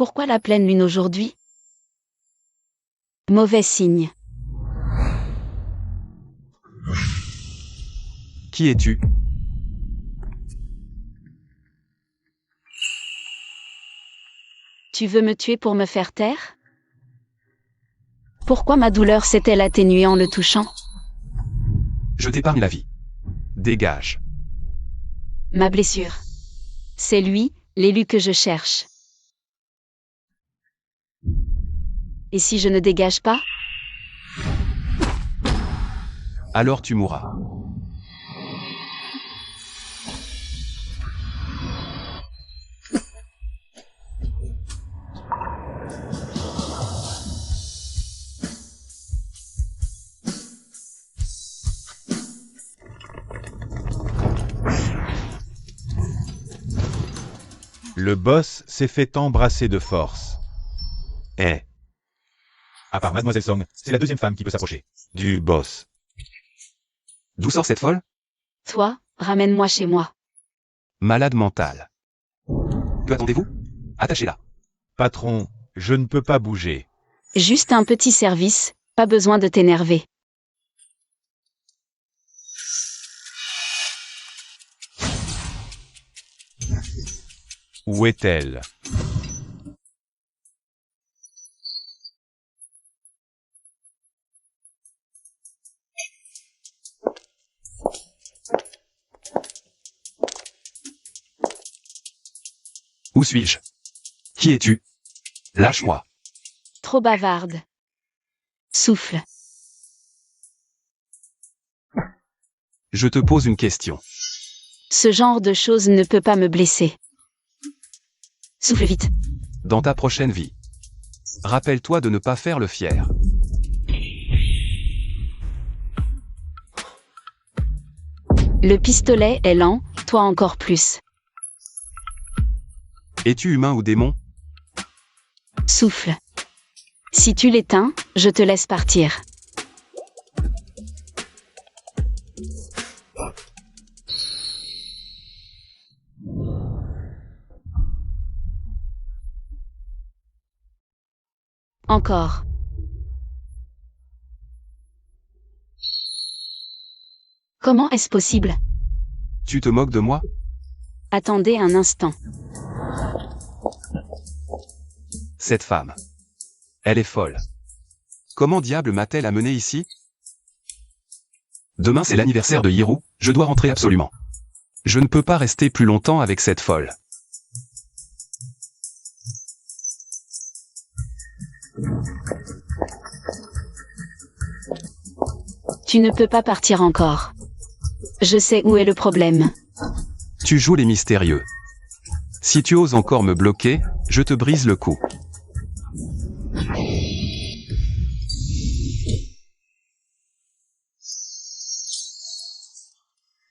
Pourquoi la pleine lune aujourd'hui? Mauvais signe. Qui es-tu? Tu veux me tuer pour me faire taire? Pourquoi ma douleur s'est-elle atténuée en le touchant? Je t'épargne la vie. Dégage. Ma blessure. C'est lui, l'élu que je cherche. Et si je ne dégage pas? Alors tu mourras. Le boss s'est fait embrasser de force. Eh. À part Mademoiselle Song, c'est la deuxième femme qui peut s'approcher du boss. D'où sort cette folle? Toi, ramène-moi chez moi. Malade mentale. Que attendez-vous? Attachez-la. Patron, je ne peux pas bouger. Juste un petit service, pas besoin de t'énerver. Où est-elle? Où suis-je? Qui es-tu? Lâche-moi. Trop bavarde. Souffle. Je te pose une question. Ce genre de choses ne peut pas me blesser. Souffle vite. Dans ta prochaine vie, rappelle-toi de ne pas faire le fier. Le pistolet est lent, toi encore plus. Es-tu humain ou démon? Souffle. Si tu l'éteins, je te laisse partir. Encore. Comment est-ce possible? Tu te moques de moi? Attendez un instant. Cette femme. Elle est folle. Comment diable m'a-t-elle amené ici? Demain c'est l'anniversaire de Hiro, je dois rentrer absolument. Je ne peux pas rester plus longtemps avec cette folle. Tu ne peux pas partir encore. Je sais où est le problème. Tu joues les mystérieux. Si tu oses encore me bloquer, je te brise le cou.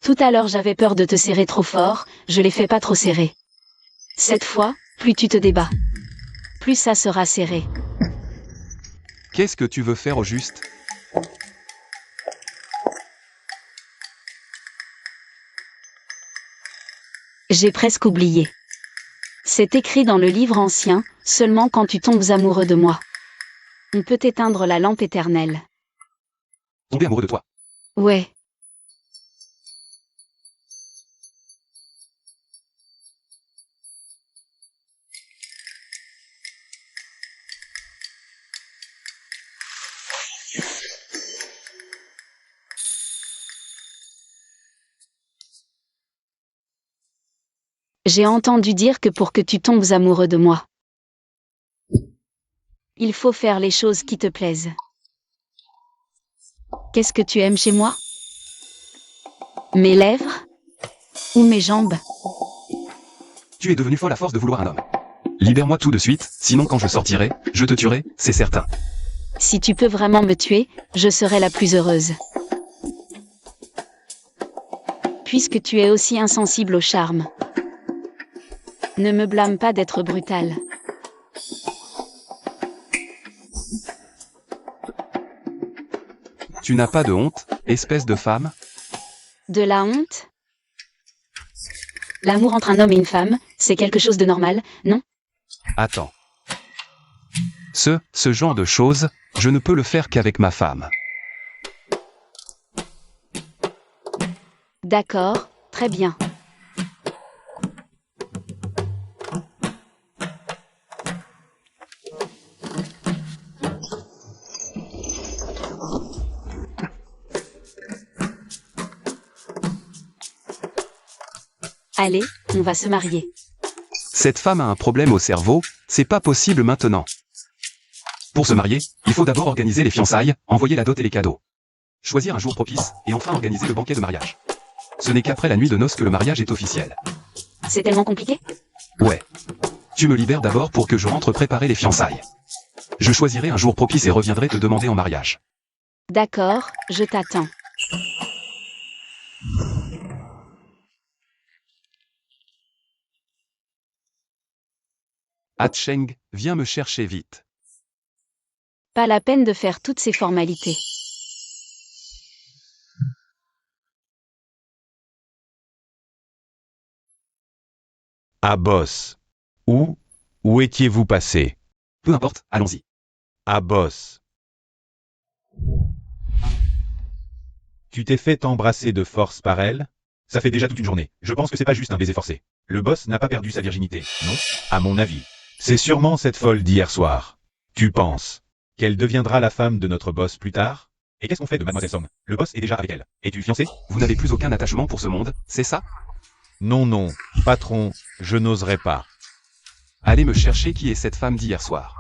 Tout à l'heure j'avais peur de te serrer trop fort, je l'ai fait pas trop serrer. Cette fois, plus tu te débats, plus ça sera serré. Qu'est-ce que tu veux faire au juste? J'ai presque oublié. C'est écrit dans le livre ancien, seulement quand tu tombes amoureux de moi. On peut éteindre la lampe éternelle. Tomber amoureux de toi. Ouais. J'ai entendu dire que pour que tu tombes amoureux de moi, il faut faire les choses qui te plaisent. Qu'est-ce que tu aimes chez moi? Mes lèvres? Ou mes jambes? Tu es devenu folle à force de vouloir un homme. Libère-moi tout de suite, sinon quand je sortirai, je te tuerai, c'est certain. Si tu peux vraiment me tuer, je serai la plus heureuse. Puisque tu es aussi insensible au charme. Ne me blâme pas d'être brutale. Tu n'as pas de honte, espèce de femme? De la honte? L'amour entre un homme et une femme, c'est quelque chose de normal, non? Attends. Ce genre de choses, je ne peux le faire qu'avec ma femme. D'accord, très bien. Allez, on va se marier. Cette femme a un problème au cerveau, c'est pas possible maintenant. Pour se marier, il faut d'abord organiser les fiançailles, envoyer la dot et les cadeaux. Choisir un jour propice, et enfin organiser le banquet de mariage. Ce n'est qu'après la nuit de noces que le mariage est officiel. C'est tellement compliqué? Ouais. Tu me libères d'abord pour que je rentre préparer les fiançailles. Je choisirai un jour propice et reviendrai te demander en mariage. D'accord, je t'attends. Hatcheng, viens me chercher vite. Pas la peine de faire toutes ces formalités. À Boss. Où étiez-vous passé? Peu importe, allons-y. À Boss. Tu t'es fait embrasser de force par elle? Ça fait déjà toute une journée. Je pense que c'est pas juste un baiser forcé. Le boss n'a pas perdu sa virginité, non? À mon avis. C'est sûrement cette folle d'hier soir. Tu penses qu'elle deviendra la femme de notre boss plus tard? Et qu'est-ce qu'on fait de Mademoiselle Song? Le boss est déjà avec elle. Es-tu fiancé? Vous n'avez plus aucun attachement pour ce monde, c'est ça? Non, patron, je n'oserais pas. Allez me chercher qui est cette femme d'hier soir.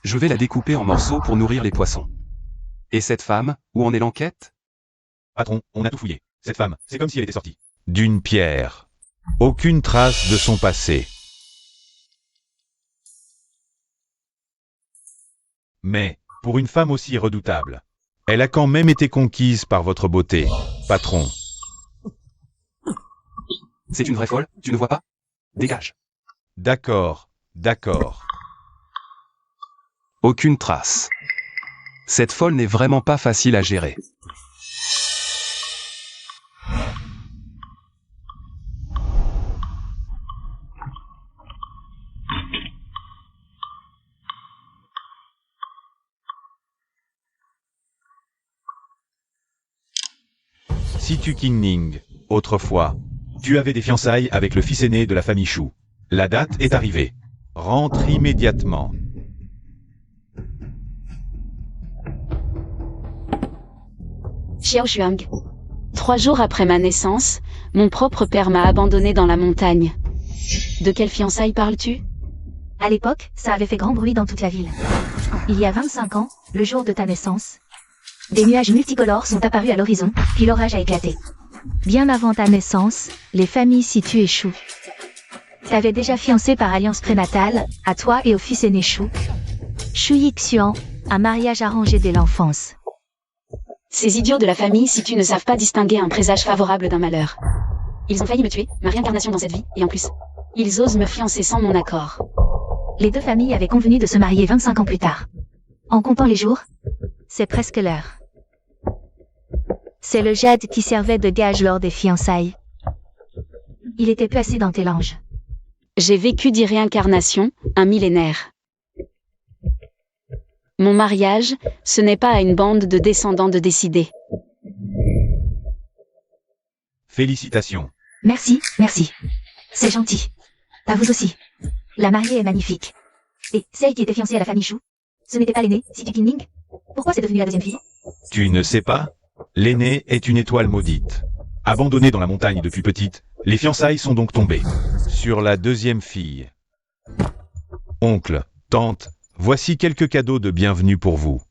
Je vais la découper en morceaux pour nourrir les poissons. Et cette femme, où en est l'enquête? Patron, on a tout fouillé. Cette femme, c'est comme si elle était sortie d'une pierre. Aucune trace de son passé. Mais, pour une femme aussi redoutable, elle a quand même été conquise par votre beauté, patron. C'est une vraie folle, tu ne vois pas? Dégage. D'accord. Aucune trace. Cette folle n'est vraiment pas facile à gérer. Situ Kinning, autrefois, tu avais des fiançailles avec le fils aîné de la famille Chou. La date est arrivée. Rentre immédiatement. Xiao Shuang. 3 jours après ma naissance, mon propre père m'a abandonné dans la montagne. De quelle fiançailles parles-tu? À l'époque, ça avait fait grand bruit dans toute la ville. Il y a 25 ans, le jour de ta naissance, des nuages multicolores sont apparus à l'horizon, puis l'orage a éclaté. Bien avant ta naissance, les familles Situ et Chou t'avaient déjà fiancé par alliance prénatale, à toi et au fils aîné Chou. Shu Yixian, un mariage arrangé dès l'enfance. Ces idiots de la famille Situ ne savent pas distinguer un présage favorable d'un malheur. Ils ont failli me tuer, ma réincarnation dans cette vie, et en plus, ils osent me fiancer sans mon accord. Les deux familles avaient convenu de se marier 25 ans plus tard. En comptant les jours, c'est presque l'heure. C'est le jade qui servait de gage lors des fiançailles. Il était placé dans tes langes. J'ai vécu 10 réincarnations, un millénaire. Mon mariage, ce n'est pas à une bande de descendants de décider. Félicitations. Merci. C'est gentil. À vous aussi. La mariée est magnifique. Et celle qui était fiancée à la famille Chou, ce n'était pas l'aînée, Situ Kinning? Pourquoi c'est devenu la deuxième fille? Tu ne sais pas? L'aînée est une étoile maudite. Abandonnée dans la montagne depuis petite, les fiançailles sont donc tombées sur la deuxième fille. Oncle, tante, voici quelques cadeaux de bienvenue pour vous.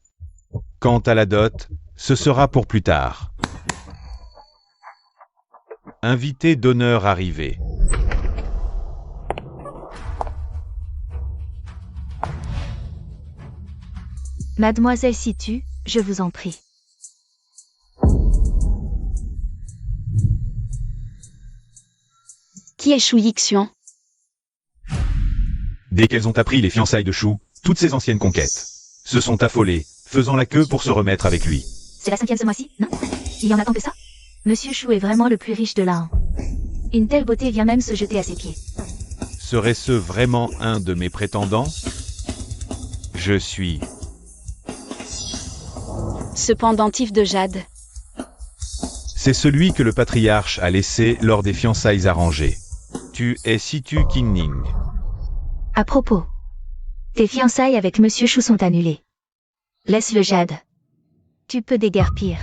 Quant à la dot, ce sera pour plus tard. Invité d'honneur arrivé. Mademoiselle Situ, je vous en prie. Qui est Shu Yixian? Dès qu'elles ont appris les fiançailles de Chou, toutes ses anciennes conquêtes se sont affolées, faisant la queue pour se remettre avec lui. C'est la 5e ce mois-ci, non? Il y en a tant que ça? Monsieur Chou est vraiment le plus riche de l'Ain. Une telle beauté vient même se jeter à ses pieds. Serait-ce vraiment un de mes prétendants? Je suis. Ce pendentif de jade. C'est celui que le patriarche a laissé lors des fiançailles arrangées. Tu es Situ Kinning. À propos, tes fiançailles avec Monsieur Chou sont annulées. Laisse le jade. Tu peux déguerpir.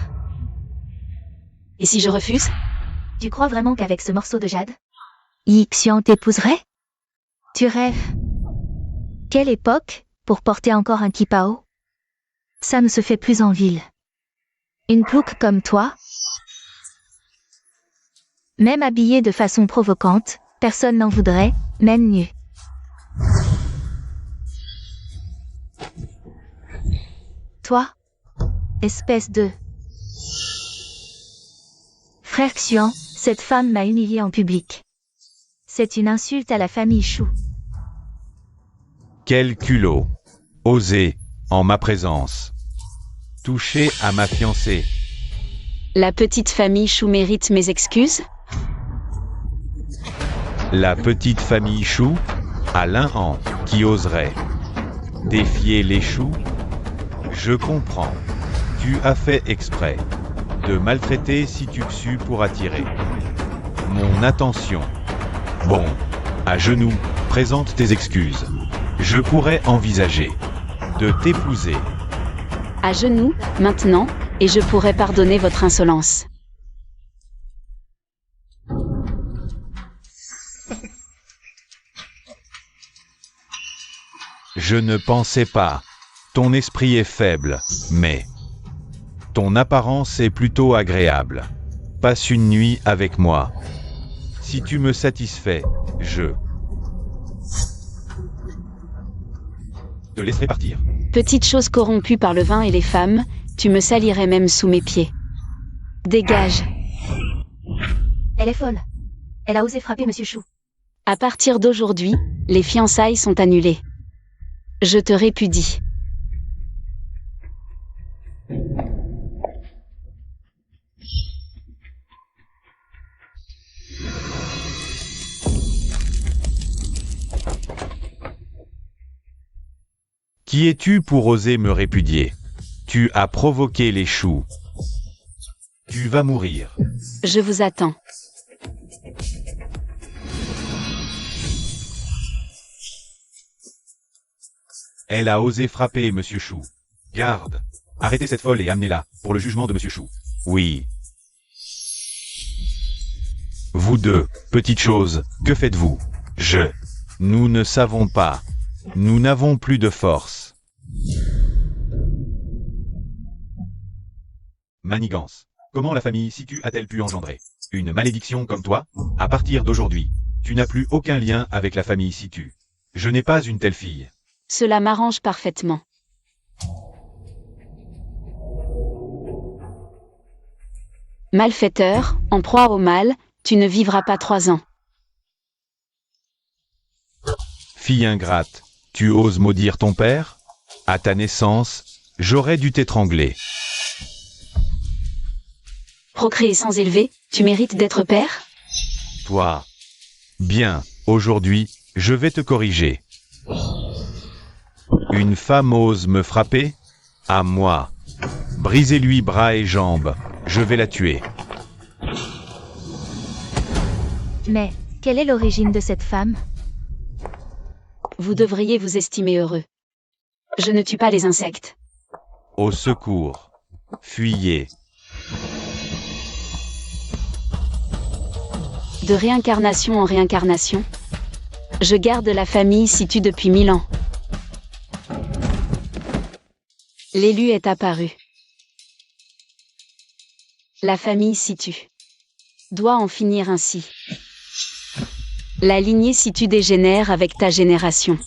Et si je refuse? Tu crois vraiment qu'avec ce morceau de jade, Yi Xian t'épouserait? Tu rêves. Quelle époque pour porter encore un kipao? Ça ne se fait plus en ville. Une plouque comme toi, même habillée de façon provocante, personne n'en voudrait, même nue. Toi, espèce de... Frère Xuan, cette femme m'a humilié en public. C'est une insulte à la famille Chou. Quel culot. Oser, en ma présence, toucher à ma fiancée. La petite famille Chou mérite mes excuses? La petite famille Chou, à l'un an, qui oserait défier les choux. Je comprends. Tu as fait exprès de maltraiter Situ Xu pour attirer mon attention. Bon, à genoux, présente tes excuses. Je pourrais envisager de t'épouser. À genoux, maintenant, et je pourrais pardonner votre insolence. Je ne pensais pas. Ton esprit est faible, mais ton apparence est plutôt agréable. Passe une nuit avec moi. Si tu me satisfais, je te laisserai partir. Petite chose corrompue par le vin et les femmes, tu me salirais même sous mes pieds. Dégage. Elle est folle. Elle a osé frapper Monsieur Chou. À partir d'aujourd'hui, les fiançailles sont annulées. Je te répudie. Qui es-tu pour oser me répudier? Tu as provoqué les choux. Tu vas mourir. Je vous attends. Elle a osé frapper Monsieur Chou. Garde. Arrêtez cette folle et amenez-la pour le jugement de Monsieur Chou. Oui. Vous deux, petite chose, que faites-vous? Nous ne savons pas. Nous n'avons plus de force. Manigance. Comment la famille Situ a-t-elle pu engendrer une malédiction comme toi? À partir d'aujourd'hui, tu n'as plus aucun lien avec la famille Situ. Je n'ai pas une telle fille. Cela m'arrange parfaitement. Malfaiteur, en proie au mal, tu ne vivras pas 3 ans. Fille ingrate, tu oses maudire ton père? À ta naissance, j'aurais dû t'étrangler. Procréer sans élever, tu mérites d'être père? Toi. Bien, aujourd'hui, je vais te corriger. Une femme ose me frapper? À moi. Brisez-lui bras et jambes. Je vais la tuer. Mais, quelle est l'origine de cette femme? Vous devriez vous estimer heureux. Je ne tue pas les insectes. Au secours. Fuyez. De réincarnation en réincarnation, je garde la famille Situ depuis 1000 ans. L'élu est apparu. La famille Situ doit en finir ainsi. La lignée Situ dégénère avec ta génération.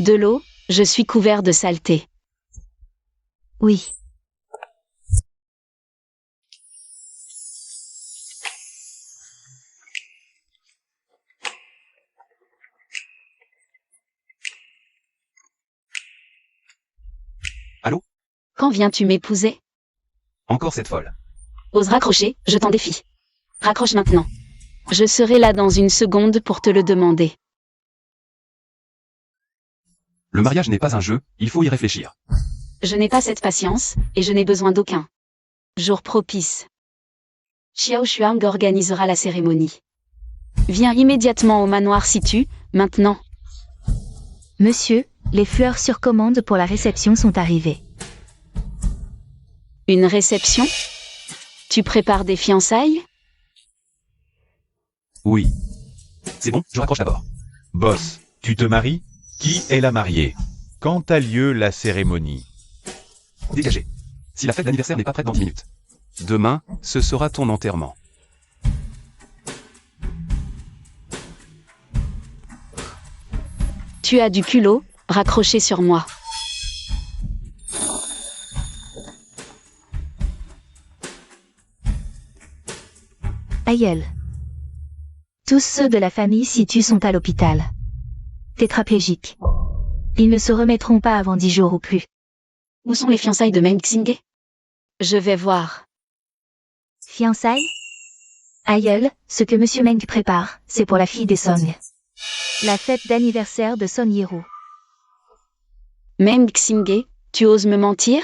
De l'eau, je suis couvert de saleté. Oui. Quand viens-tu m'épouser? Encore cette folle. Ose raccrocher, je t'en défie. Raccroche maintenant. Je serai là dans une seconde pour te le demander. Le mariage n'est pas un jeu, il faut y réfléchir. Je n'ai pas cette patience, et je n'ai besoin d'aucun. Jour propice. Xiao Shuang organisera la cérémonie. Viens immédiatement au manoir Situ, maintenant. Monsieur, les fleurs sur commande pour la réception sont arrivées. Une réception? Tu prépares des fiançailles? Oui. C'est bon, je raccroche d'abord. Boss, tu te maries? Qui est la mariée? Quand a lieu la cérémonie? Dégagez. Si la fête d'anniversaire n'est pas prête dans 10 minutes. Demain, ce sera ton enterrement. Tu as du culot, raccroché sur moi. Aïeul. Tous ceux de la famille Situ sont à l'hôpital. Tétraplégiques. Ils ne se remettront pas avant 10 jours ou plus. Où sont les fiançailles de Meng Xingge? Je vais voir. Fiançailles? Aïeul, ce que Monsieur Meng prépare, c'est pour la fille des Song. La fête d'anniversaire de Son Yiro. Meng Xingge, tu oses me mentir?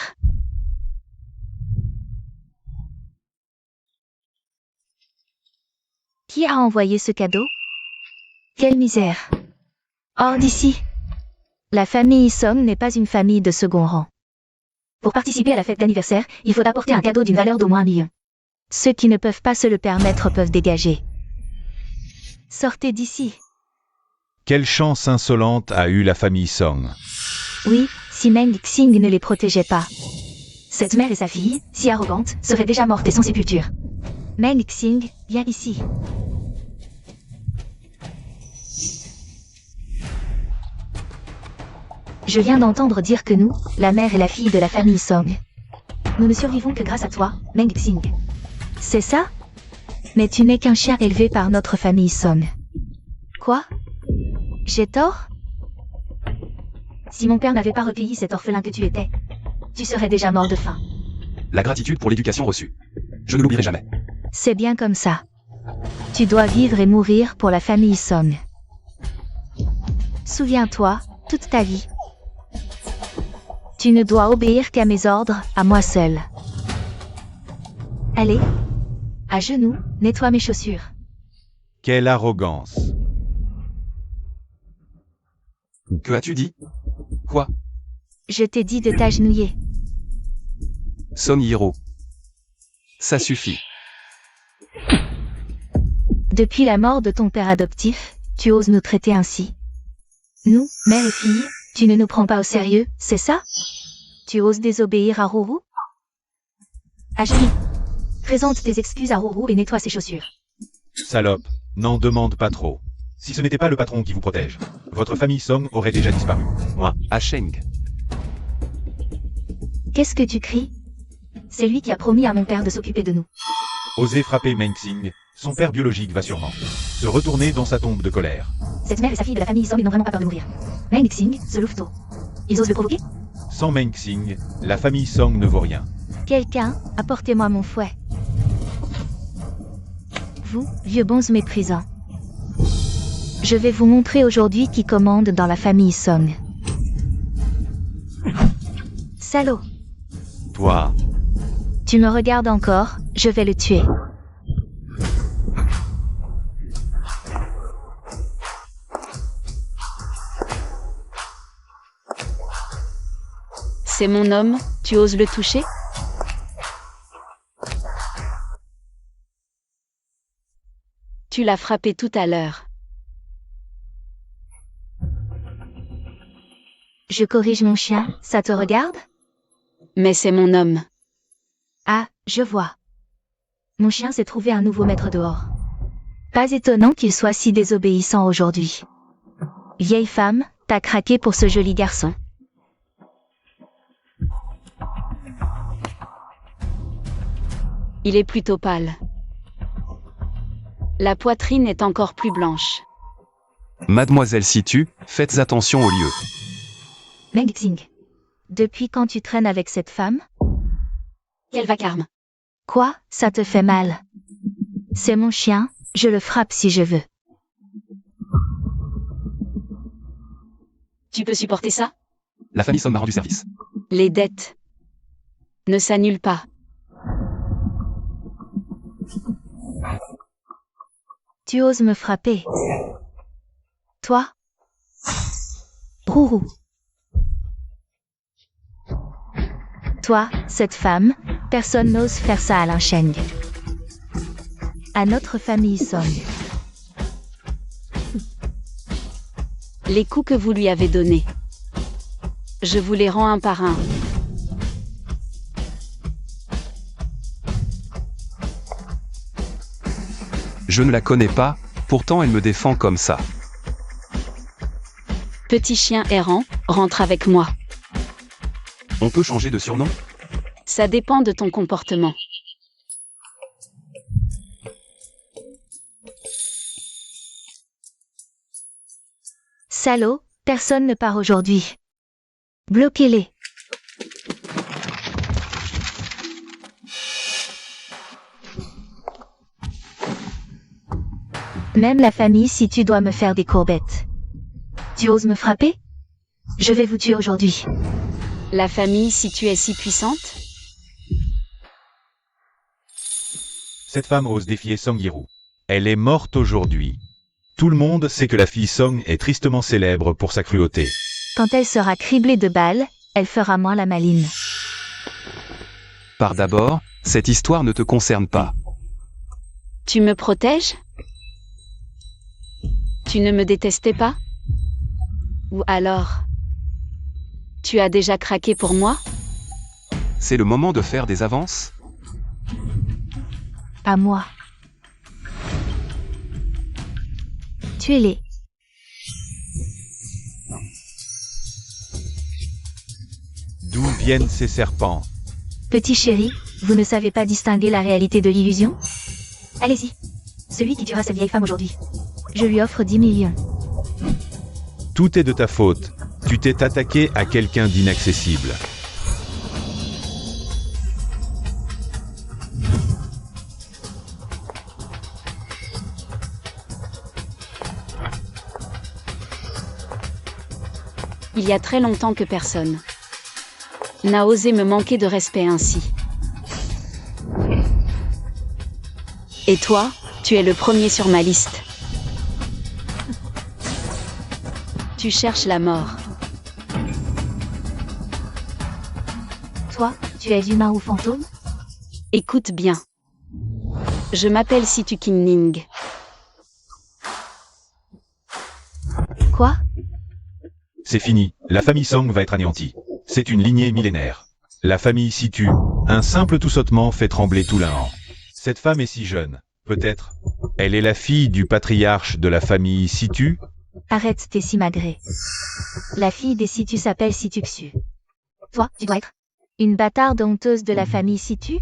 Qui a envoyé ce cadeau? Quelle misère! Hors d'ici! La famille Song n'est pas une famille de second rang. Pour participer à la fête d'anniversaire, il faut apporter un cadeau d'une valeur d'au moins 1 million. Ceux qui ne peuvent pas se le permettre peuvent dégager. Sortez d'ici. Quelle chance insolente a eue la famille Song. Oui, si Meng Xing ne les protégeait pas. Cette mère et sa fille, si arrogantes, seraient déjà mortes et sans sépulture. Meng Xing, viens ici. Je viens d'entendre dire que nous, la mère et la fille de la famille Song, nous ne survivons que grâce à toi, Meng Xing. C'est ça? Mais tu n'es qu'un chien élevé par notre famille Song. Quoi? J'ai tort? Si mon père n'avait pas recueilli cet orphelin que tu étais, tu serais déjà mort de faim. La gratitude pour l'éducation reçue. Je ne l'oublierai jamais. C'est bien comme ça. Tu dois vivre et mourir pour la famille Song. Souviens-toi, toute ta vie. Tu ne dois obéir qu'à mes ordres, à moi seul. Allez, à genoux, nettoie mes chaussures. Quelle arrogance. Que as-tu dit? Quoi? Je t'ai dit de t'agenouiller. Son Yiro. Ça suffit. Depuis la mort de ton père adoptif, tu oses nous traiter ainsi. Nous, mère et fille, tu ne nous prends pas au sérieux, c'est ça? Tu oses désobéir à Rourou? À genoux. Présente tes excuses à Rourou et nettoie ses chaussures. Salope, n'en demande pas trop. Si ce n'était pas le patron qui vous protège, votre famille Song aurait déjà disparu. Moi, À Sheng. Qu'est-ce que tu cries? C'est lui qui a promis à mon père de s'occuper de nous. osez frapper Meng Xing, son père biologique va sûrement se retourner dans sa tombe de colère. Cette mère et sa fille de la famille Song n'ont vraiment pas peur de mourir. Meng Xing, ce louveteau. Ils osent le provoquer? Sans Meng Xing, la famille Song ne vaut rien. Quelqu'un, apportez-moi mon fouet. Vous, vieux bonze méprisant. Je vais vous montrer aujourd'hui qui commande dans la famille Song. Salaud. Toi, Tu me regardes encore, je vais le tuer. C'est mon homme, tu oses le toucher? Tu l'as frappé tout à l'heure. Je corrige mon chien, ça te regarde? Mais c'est mon homme. Ah, je vois. Mon chien s'est trouvé un nouveau maître dehors. Pas étonnant qu'il soit si désobéissant aujourd'hui. Vieille femme, t'as craqué pour ce joli garçon. Il est plutôt pâle. La poitrine est encore plus blanche. Mademoiselle Situ, faites attention au lieu. Meng Xing. Depuis quand tu traînes avec cette femme? Quel vacarme. Quoi, ça te fait mal? C'est mon chien, je le frappe si je veux. Tu peux supporter ça? La famille Song m'a rendu service. Les dettes ne s'annulent pas. Tu oses me frapper? Toi? Rourou. Toi, cette femme, personne n'ose faire ça à Lin Sheng. À notre famille Song. Les coups que vous lui avez donnés. Je vous les rends un par un. Je ne la connais pas, pourtant elle me défend comme ça. Petit chien errant, rentre avec moi. On peut changer de surnom? Ça dépend de ton comportement. Salaud, personne ne part aujourd'hui. Bloquez-les. Même la famille si tu dois me faire des courbettes. Tu oses me frapper? Je vais vous tuer aujourd'hui. La famille, si tu es si puissante? Cette femme ose défier Song Yi-ru. Elle est morte aujourd'hui. Tout le monde sait que la fille Song est tristement célèbre pour sa cruauté. Quand elle sera criblée de balles, elle fera moins la maline. Par d'abord, cette histoire ne te concerne pas. Tu me protèges? Tu ne me détestais pas? Ou alors, tu as déjà craqué pour moi? C'est le moment de faire des avances? À moi. Tuez-les. D'où viennent ces serpents? Petit chéri, vous ne savez pas distinguer la réalité de l'illusion? Allez-y. Celui qui tuera cette vieille femme aujourd'hui. Je lui offre 10 millions. Tout est de ta faute. Tu t'es attaqué à quelqu'un d'inaccessible. Il y a très longtemps que personne n'a osé me manquer de respect ainsi. Et toi, tu es le premier sur ma liste. Tu cherches la mort. Toi, tu es humain ou fantôme? Écoute bien. Je m'appelle Situ King Ning. Quoi? C'est fini, la famille Song va être anéantie. C'est une lignée millénaire. La famille Situ, un simple tout sautement fait trembler tout l'Inhan. Cette femme est si jeune, peut-être. Elle est la fille du patriarche de la famille Situ. Arrête tes simagrées. La fille des Situ s'appelle Situxu. Toi, tu dois être une bâtarde honteuse de la famille Situ?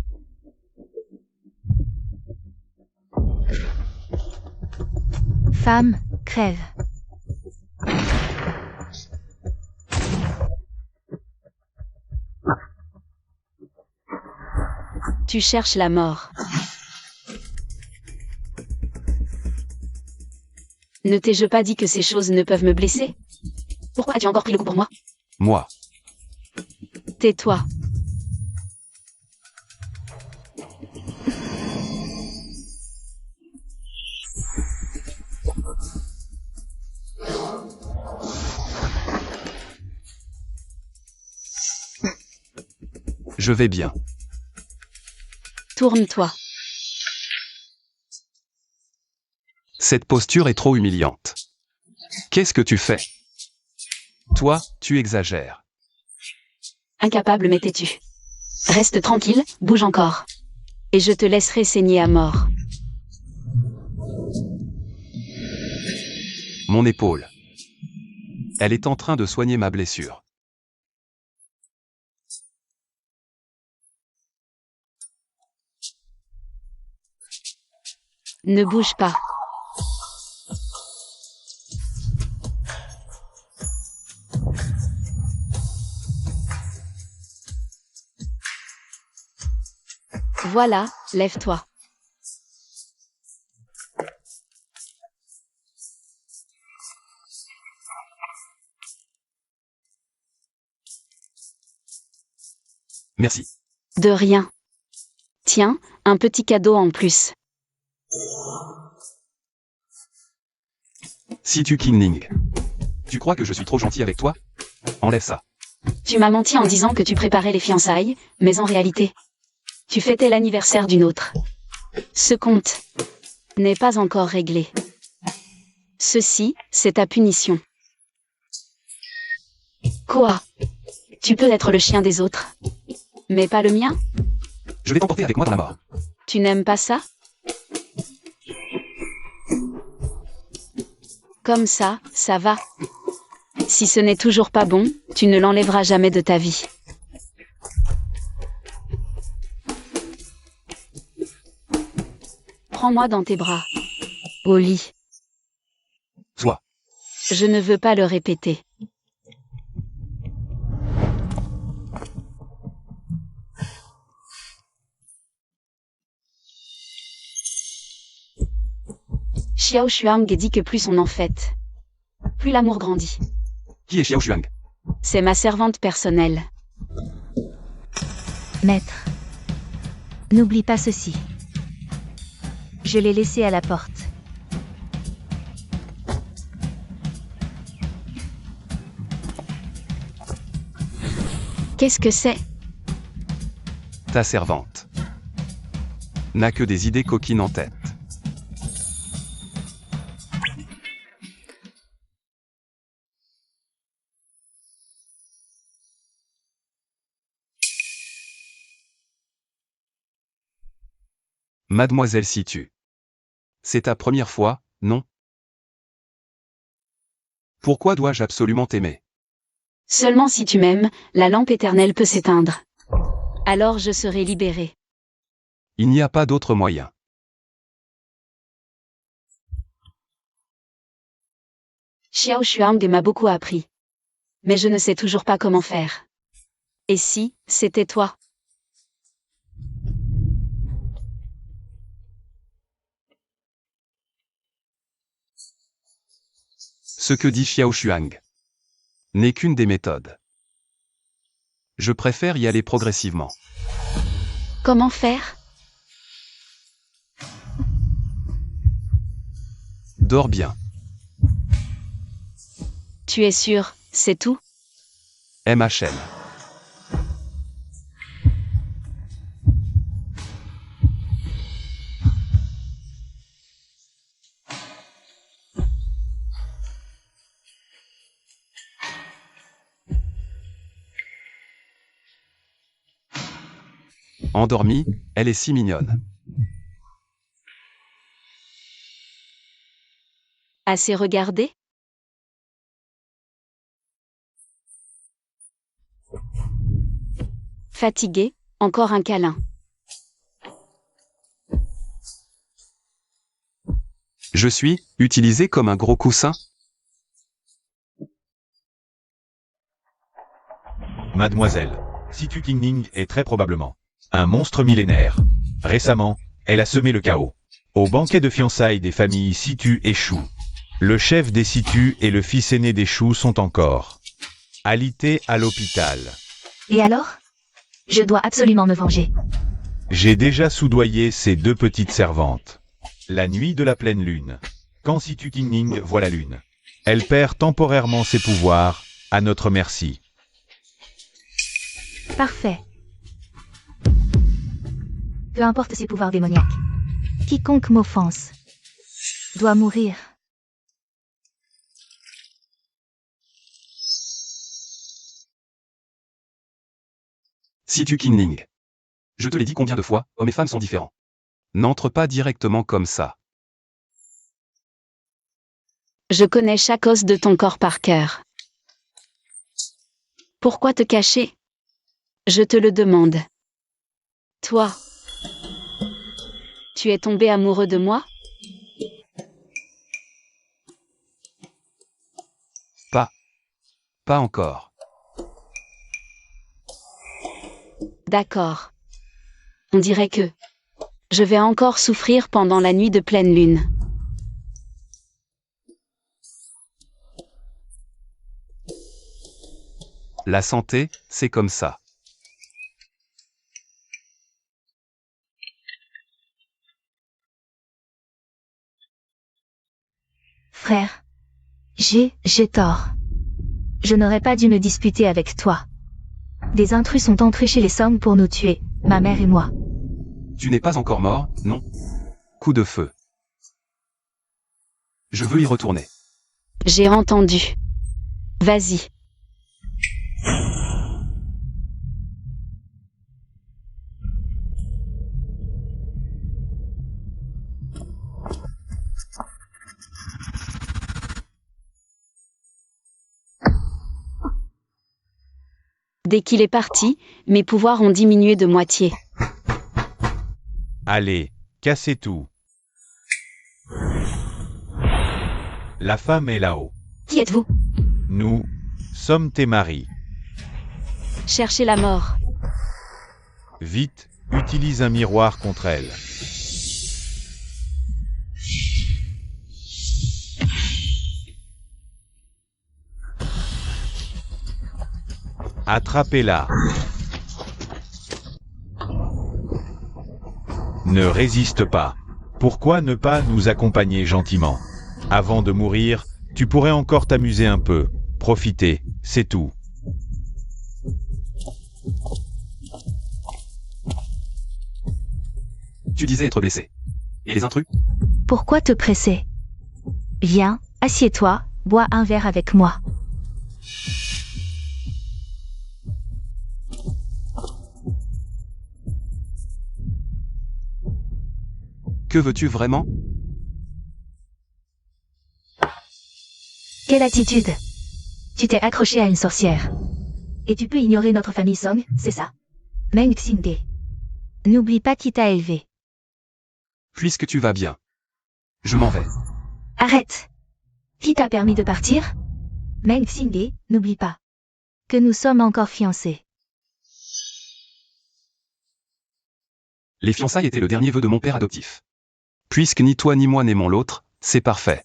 Femme, crève. Tu cherches la mort. Ne t'ai-je pas dit que ces choses ne peuvent me blesser? Pourquoi as-tu encore pris le coup pour moi? Moi. Tais-toi. Je vais bien. Tourne-toi. Cette posture est trop humiliante. Qu'est-ce que tu fais? Toi, tu exagères. Incapable mais têtu. Reste tranquille, bouge encore. Et je te laisserai saigner à mort. Mon épaule. Elle est en train de soigner ma blessure. Ne bouge pas. Voilà, lève-toi. Merci. De rien. Tiens, un petit cadeau en plus. Situ Kingling. Tu crois que je suis trop gentil avec toi? Enlève ça. Tu m'as menti en disant que tu préparais les fiançailles, mais en réalité, tu fêtais l'anniversaire d'une autre. Ce compte n'est pas encore réglé. Ceci, c'est ta punition. Quoi? Tu peux être le chien des autres, mais pas le mien? Je vais t'emporter avec moi dans la mort. Tu n'aimes pas ça? Comme ça va. Si ce n'est toujours pas bon, tu ne l'enlèveras jamais de ta vie. Prends-moi dans tes bras. Au lit. Toi. Je ne veux pas le répéter. Xiao Shuang dit que plus on en fête, plus l'amour grandit. Qui est Xiao Shuang? C'est ma servante personnelle. Maître. N'oublie pas ceci. Je l'ai laissé à la porte. Qu'est-ce que c'est? Ta servante. N'a que des idées coquines en tête. Mademoiselle Situ. C'est ta première fois, non? Pourquoi dois-je absolument t'aimer? Seulement si tu m'aimes, la lampe éternelle peut s'éteindre. Alors je serai libérée. Il n'y a pas d'autre moyen. Xiao Shuang m'a beaucoup appris. Mais je ne sais toujours pas comment faire. Et si, c'était toi? Ce que dit Xiao Shuang n'est qu'une des méthodes. Je préfère y aller progressivement. Comment faire? Dors bien. Tu es sûr, c'est tout? MHL. Endormie, elle est si mignonne. Assez regardé? Fatigué, encore un câlin. Je suis utilisé comme un gros coussin? Mademoiselle, Situ Kingling est très probablement un monstre millénaire. Récemment, elle a semé le chaos. Au banquet de fiançailles des familles Situ et Shu, le chef des Situ et le fils aîné des Shu sont encore alités à l'hôpital. Et alors? Je dois absolument me venger. J'ai déjà soudoyé ces deux petites servantes. La nuit de la pleine lune. Quand Situ Kingling voit la lune, elle perd temporairement ses pouvoirs, à notre merci. Parfait. Peu importe ses pouvoirs démoniaques. Quiconque m'offense doit mourir. Situ Kingling. Je te l'ai dit combien de fois, hommes et femmes sont différents. N'entre pas directement comme ça. Je connais chaque os de ton corps par cœur. Pourquoi te cacher? Je te le demande. Toi, tu es tombé amoureux de moi? Pas encore. D'accord. On dirait que je vais encore souffrir pendant la nuit de pleine lune. La santé, c'est comme ça. Frère, j'ai tort. Je n'aurais pas dû me disputer avec toi. Des intrus sont entrés chez les Song pour nous tuer, ma mère et moi. Tu n'es pas encore mort, non? Coup de feu. Je veux y retourner. J'ai entendu. Vas-y. Dès qu'il est parti, mes pouvoirs ont diminué de moitié. Allez, cassez tout. La femme est là-haut. Qui êtes-vous? Nous sommes tes maris. Cherchez la mort. Vite, utilise un miroir contre elle. Attrapez-la. Ne résiste pas. Pourquoi ne pas nous accompagner gentiment? Avant de mourir, tu pourrais encore t'amuser un peu. Profiter, c'est tout. Tu disais être blessé. Et les intrus? Pourquoi te presser? Viens, assieds-toi, bois un verre avec moi. Que veux-tu vraiment? Quelle attitude! Tu t'es accroché à une sorcière. Et tu peux ignorer notre famille Song, c'est ça? Meng Xingde. N'oublie pas qui t'a élevé. Puisque tu vas bien. Je m'en vais. Arrête! Qui t'a permis de partir? Meng Xingde, n'oublie pas que nous sommes encore fiancés. Les fiançailles étaient le dernier vœu de mon père adoptif. Puisque ni toi ni moi n'aimons l'autre, c'est parfait.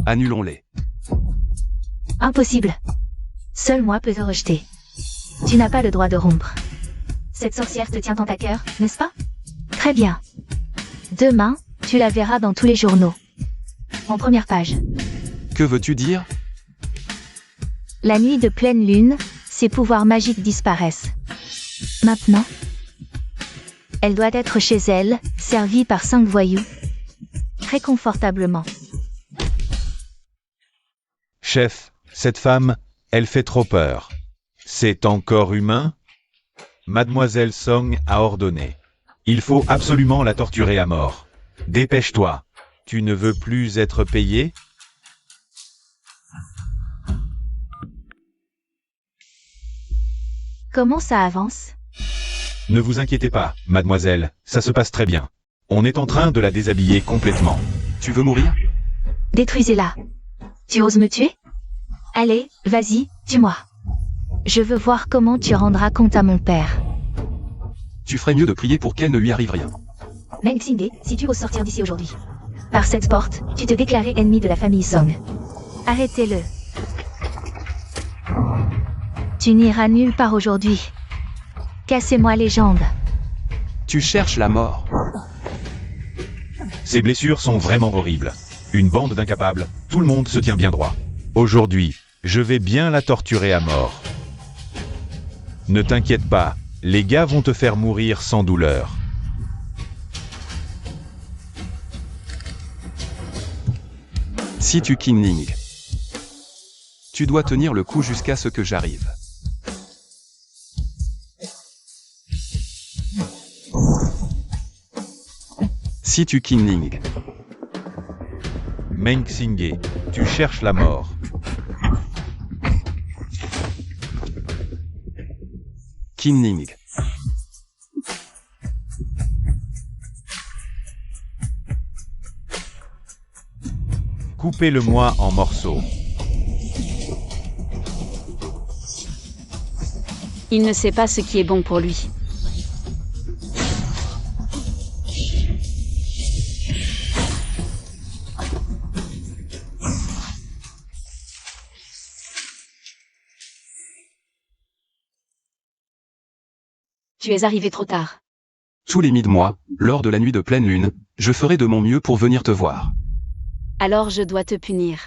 Annulons-les. Impossible. Seul moi peux te rejeter. Tu n'as pas le droit de rompre. Cette sorcière te tient dans ta cœur, n'est-ce pas? Très bien. Demain, tu la verras dans tous les journaux. En première page. Que veux-tu dire? La nuit de pleine lune, ses pouvoirs magiques disparaissent. Maintenant, elle doit être chez elle, servie par 5 voyous. Très confortablement. Chef, cette femme, elle fait trop peur. C'est encore humain? Mademoiselle Song a ordonné. Il faut absolument la torturer à mort. Dépêche-toi. Tu ne veux plus être payé? Comment ça avance? Ne vous inquiétez pas, mademoiselle, ça se passe très bien. On est en train de la déshabiller complètement. Tu veux mourir? Détruisez-la. Tu oses me tuer? Allez, vas-y, tue-moi. Je veux voir comment tu rendras compte à mon père. Tu ferais mieux de prier pour qu'elle ne lui arrive rien. Meng Xingde, si tu oses sortir d'ici aujourd'hui. Par cette porte, tu te déclarais ennemi de la famille Song. Arrêtez-le. Tu n'iras nulle part aujourd'hui. Cassez-moi les jambes. Tu cherches la mort. Ces blessures sont vraiment horribles. Une bande d'incapables, tout le monde se tient bien droit. Aujourd'hui, je vais bien la torturer à mort. Ne t'inquiète pas, les gars vont te faire mourir sans douleur. Si tu Kinning. Tu dois tenir le coup jusqu'à ce que j'arrive. Si tu Kinning. Meng Xingde, tu cherches la mort. Kinning. Coupez-le-moi en morceaux. Il ne sait pas ce qui est bon pour lui. Tu es arrivé trop tard. Tous les mi-mois, lors de la nuit de pleine lune, je ferai de mon mieux pour venir te voir. Alors je dois te punir.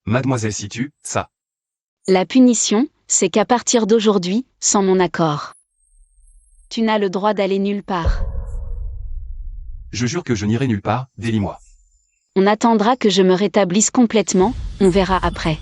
Mademoiselle Situ, ça. La punition, c'est qu'à partir d'aujourd'hui, sans mon accord, tu n'as le droit d'aller nulle part. Je jure que je n'irai nulle part, délie-moi. On attendra que je me rétablisse complètement, on verra après.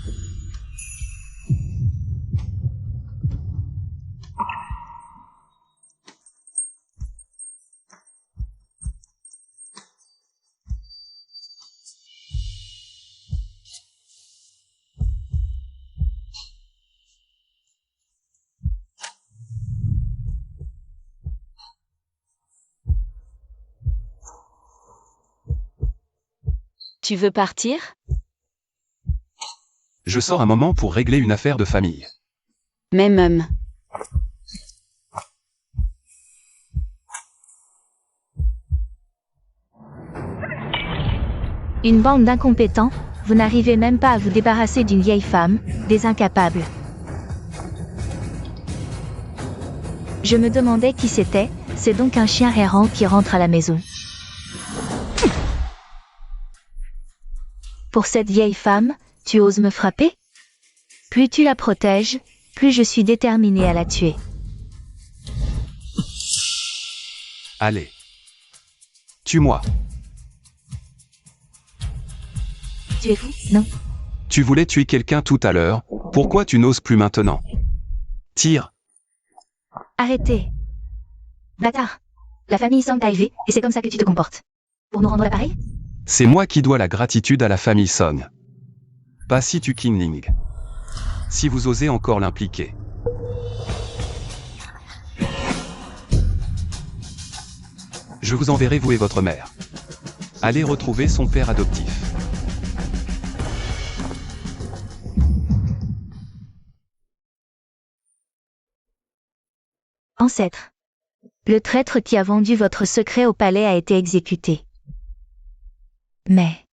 Tu veux partir? Je sors un moment pour régler une affaire de famille. Même homme. Une bande d'incompétents, vous n'arrivez même pas à vous débarrasser d'une vieille femme, des incapables. Je me demandais qui c'était, c'est donc un chien errant qui rentre à la maison. Pour cette vieille femme, tu oses me frapper? Plus tu la protèges, plus je suis déterminée à la tuer. Allez. Tue-moi. Tu es fou, non? Tu voulais tuer quelqu'un tout à l'heure, pourquoi tu n'oses plus maintenant? Tire. Arrêtez. Bâtard. La famille Song t'a élevé, et c'est comme ça que tu te comportes. Pour nous rendre l'appareil? C'est moi qui dois la gratitude à la famille Song. Pas Situ Kingling. Si vous osez encore l'impliquer. Je vous enverrai vous et votre mère. Allez retrouver son père adoptif. Ancêtre. Le traître qui a vendu votre secret au palais a été exécuté. Mais...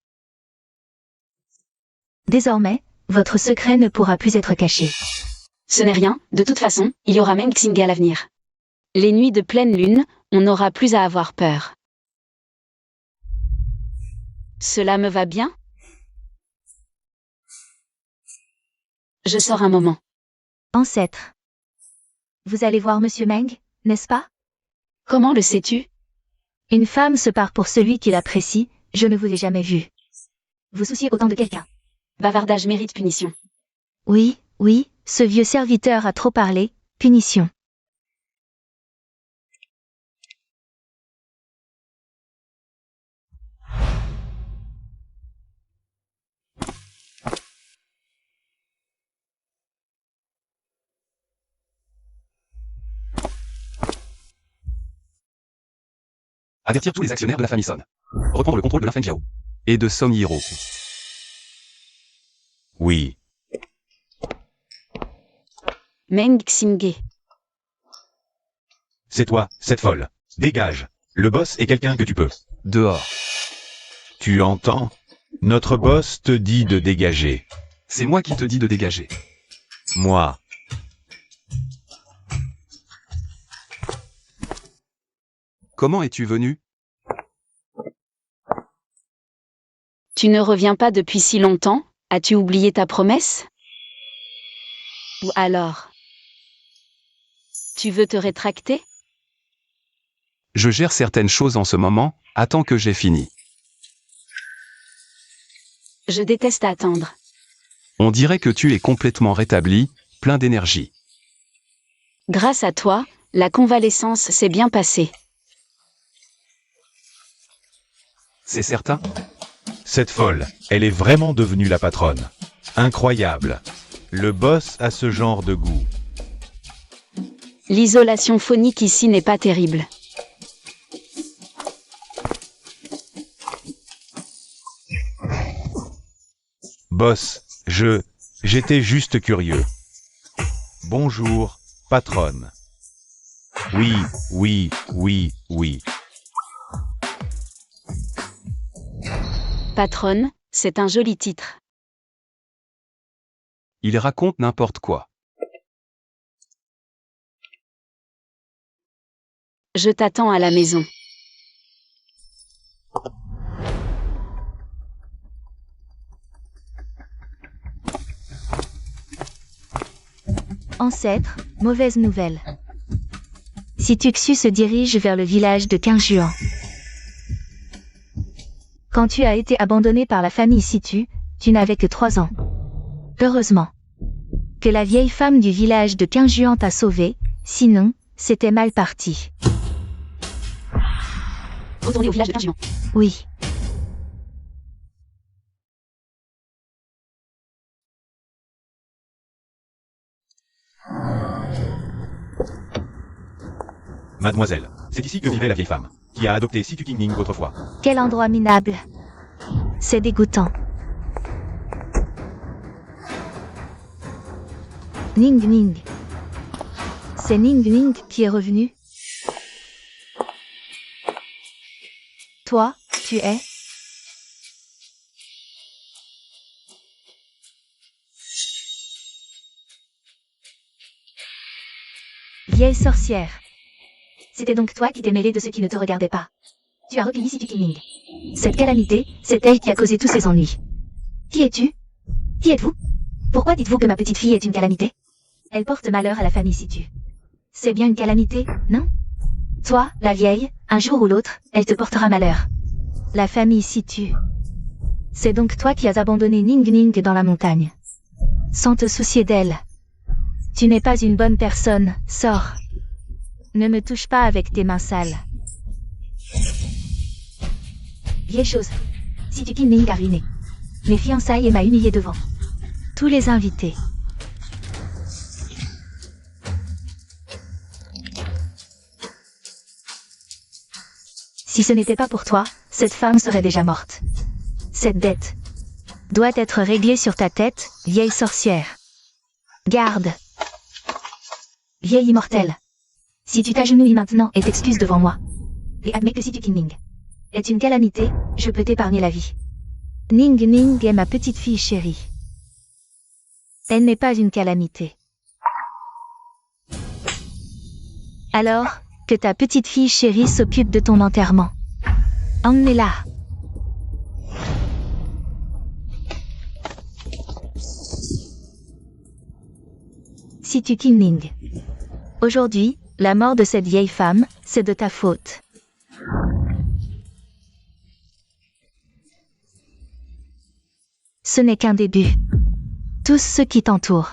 désormais, votre secret ne pourra plus être caché. Ce n'est rien, de toute façon, il y aura même Xing à l'avenir. Les nuits de pleine lune, on n'aura plus à avoir peur. Cela me va bien? Je sors un moment. Ancêtre. Vous allez voir Monsieur Meng, n'est-ce pas? Comment le sais-tu? Une femme se part pour celui qui l'apprécie, je ne vous ai jamais vu. Vous souciez autant de quelqu'un. Bavardage mérite punition. Oui, oui, ce vieux serviteur a trop parlé, punition. Avertir tous les actionnaires de la famille Son. Reprendre le contrôle de l'Infeng Jiao. Et de Song Yiro. Oui. Meng Xingge. C'est toi, cette folle. Dégage. Le boss est quelqu'un que tu peux. Dehors. Tu entends? Notre boss te dit de dégager. C'est moi qui te dis de dégager. Moi. Comment es-tu venu? Tu ne reviens pas depuis si longtemps? As-tu oublié ta promesse? Ou alors? Tu veux te rétracter? Je gère certaines choses en ce moment, attends que j'ai fini. Je déteste attendre. On dirait que tu es complètement rétabli, plein d'énergie. Grâce à toi, la convalescence s'est bien passée. C'est certain? Cette folle, elle est vraiment devenue la patronne. Incroyable. Le boss a ce genre de goût. L'isolation phonique ici n'est pas terrible. Boss, j'étais juste curieux. Bonjour, patronne. Oui, oui, oui, oui. Patronne, c'est un joli titre. Il raconte n'importe quoi. Je t'attends à la maison. Ancêtre, mauvaise nouvelle. Situxu se dirige vers le village de 15 juin. Quand tu as été abandonné par la famille Situ, tu n'avais que 3 ans. Heureusement que la vieille femme du village de 15 juin t'a sauvé, sinon, c'était mal parti. Retournez au village de 15 juin. Oui. Mademoiselle, c'est ici que vivait la vieille femme, qui a adopté Situ King Ning autrefois. Quel endroit minable. C'est dégoûtant. Ning Ning. C'est Ning Ning qui est revenu. Toi, tu es... Vieille sorcière. C'était donc toi qui t'es mêlée de ceux qui ne te regardaient pas. Tu as recueilli Situ King Ning. Cette calamité, c'est elle qui a causé tous ces ennuis. Qui es-tu? Qui êtes-vous? Pourquoi dites-vous que ma petite fille est une calamité? Elle porte malheur à la famille Situ. C'est bien une calamité, non? Toi, la vieille, un jour ou l'autre, elle te portera malheur. La famille Situ. C'est donc toi qui as abandonné Ning Ning dans la montagne. Sans te soucier d'elle. Tu n'es pas une bonne personne, sors. Ne me touche pas avec tes mains sales. Vieille chose. Situ King Ning a ruiné mes fiançailles et m'a humilié devant tous les invités. Si ce n'était pas pour toi, cette femme serait déjà morte. Cette dette doit être réglée sur ta tête, vieille sorcière. Garde. Vieille immortelle. Si tu t'agenouilles maintenant et t'excuses devant moi, et admets que Situ King Ning est une calamité, je peux t'épargner la vie. Ning Ning est ma petite fille chérie. Elle n'est pas une calamité. Alors, que ta petite fille chérie s'occupe de ton enterrement. Emmenez-la. Situ King Ning. Aujourd'hui, la mort de cette vieille femme, c'est de ta faute. Ce n'est qu'un début. Tous ceux qui t'entourent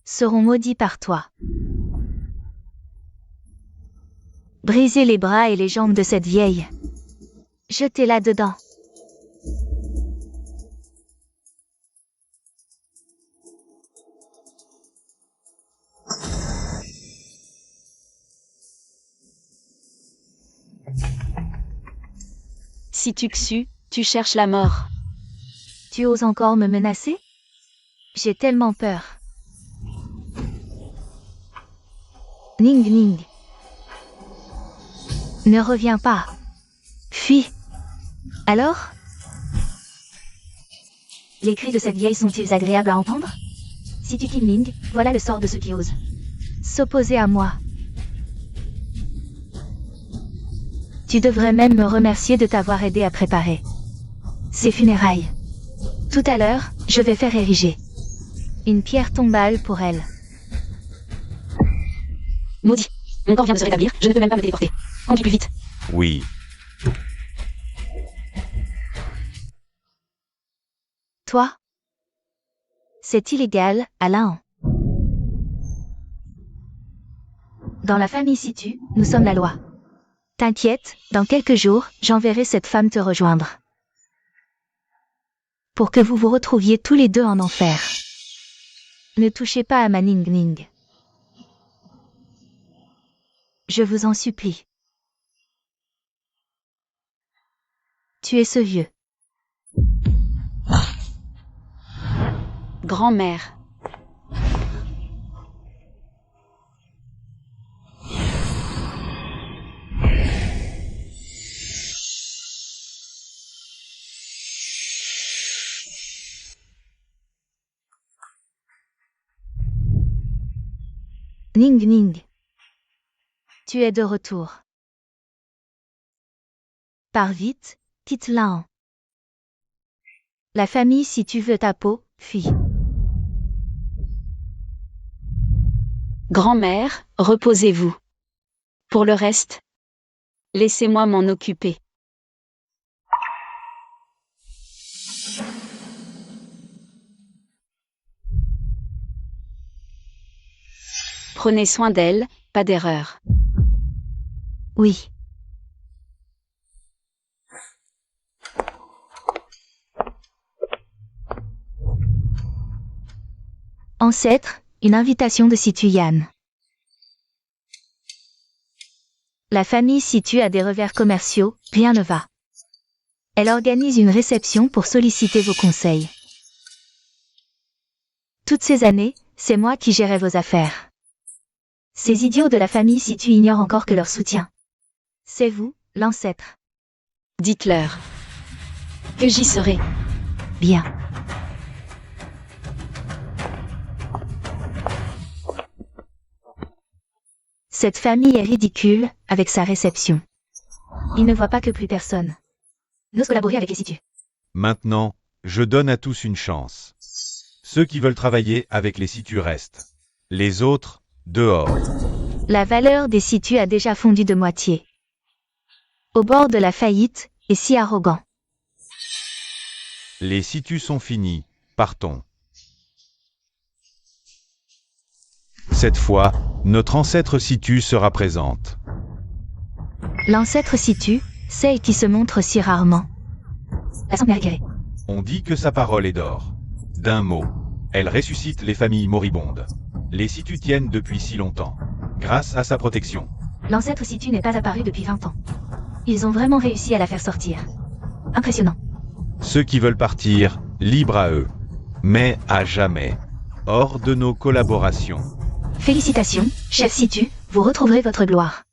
seront maudits par toi. Brisez les bras et les jambes de cette vieille. Jetez-la dedans. Situxu, tu cherches la mort. Tu oses encore me menacer? J'ai tellement peur. Ning Ning. Ne reviens pas. Fuis. Alors? Les cris de cette vieille sont-ils agréables à entendre? Situ King Ning, voilà le sort de ceux qui osent s'opposer à moi. Tu devrais même me remercier de t'avoir aidé à préparer ces funérailles. Tout à l'heure, je vais faire ériger une pierre tombale pour elle. Maudit. Mon corps vient de se rétablir, je ne peux même pas me téléporter. Conduis plus vite. Oui. Toi? C'est illégal, Alain. Dans la famille Situ, nous sommes la loi. T'inquiète, dans quelques jours, j'enverrai cette femme te rejoindre. Pour que vous vous retrouviez tous les deux en enfer. Ne touchez pas à ma Ning Ning. Je vous en supplie. Tuez ce vieux. Grand-mère. Ning Ning. Tu es de retour. Pars vite, quitte Lan. La famille si tu veux ta peau, fuis. Grand-mère, reposez-vous. Pour le reste, laissez-moi m'en occuper. Prenez soin d'elle, pas d'erreur. Oui. Ancêtre, une invitation de Situ Yan. La famille Situ a des revers commerciaux, rien ne va. Elle organise une réception pour solliciter vos conseils. Toutes ces années, c'est moi qui gérais vos affaires. Ces idiots de la famille Situ ignorent encore que leur soutien. C'est vous, l'ancêtre. Dites-leur que j'y serai. Bien. Cette famille est ridicule, avec sa réception. Ils ne voient pas que plus personne n'ose collaborer avec les Situ. Maintenant, je donne à tous une chance. Ceux qui veulent travailler avec les Situ restent. Les autres, dehors. La valeur des Situ a déjà fondu de moitié. Au bord de la faillite, et si arrogant. Les Situ sont finis, partons. Cette fois, notre ancêtre Situ sera présente. L'ancêtre Situ, celle qui se montre si rarement. L'assemblée retirée. On dit que sa parole est d'or. D'un mot, elle ressuscite les familles moribondes. Les Situ tiennent depuis si longtemps, grâce à sa protection. L'ancêtre Situ n'est pas apparu depuis 20 ans. Ils ont vraiment réussi à la faire sortir. Impressionnant. Ceux qui veulent partir, libre à eux. Mais à jamais. Hors de nos collaborations. Félicitations, chef Situ, vous retrouverez votre gloire.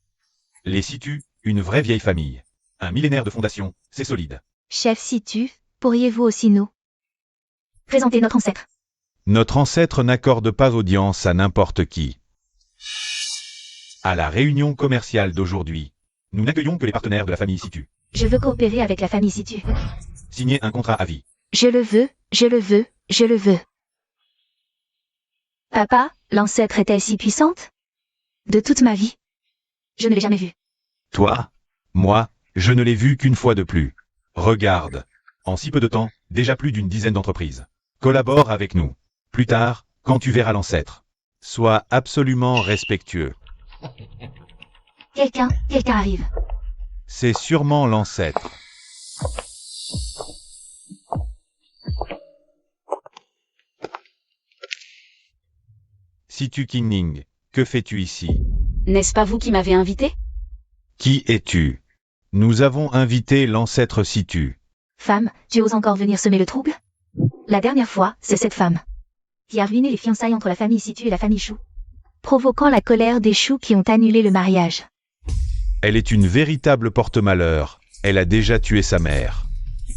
Les Situ, une vraie vieille famille. Un millénaire de fondation, c'est solide. Chef Situ, pourriez-vous aussi nous présenter notre ancêtre? Notre ancêtre n'accorde pas audience à n'importe qui. À la réunion commerciale d'aujourd'hui, nous n'accueillons que les partenaires de la famille Situ. Je veux coopérer avec la famille Situ. Signer un contrat à vie. Je le veux, je le veux, je le veux. Papa, l'ancêtre est-elle si puissante? De toute ma vie. Je ne l'ai jamais vue. Toi, moi, je ne l'ai vu qu'une fois de plus. Regarde. En si peu de temps, déjà plus d'une dizaine d'entreprises. Collabore avec nous. Plus tard, quand tu verras l'ancêtre. Sois absolument respectueux. Quelqu'un arrive. C'est sûrement l'ancêtre. Situ Kingning, que fais-tu ici? N'est-ce pas vous qui m'avez invité? Qui es-tu? Nous avons invité l'ancêtre Situ. Femme, tu oses encore venir semer le trouble? La dernière fois, c'est cette femme qui a ruiné les fiançailles entre la famille Situ et la famille Chou, provoquant la colère des Chou qui ont annulé le mariage. Elle est une véritable porte-malheur. Elle a déjà tué sa mère.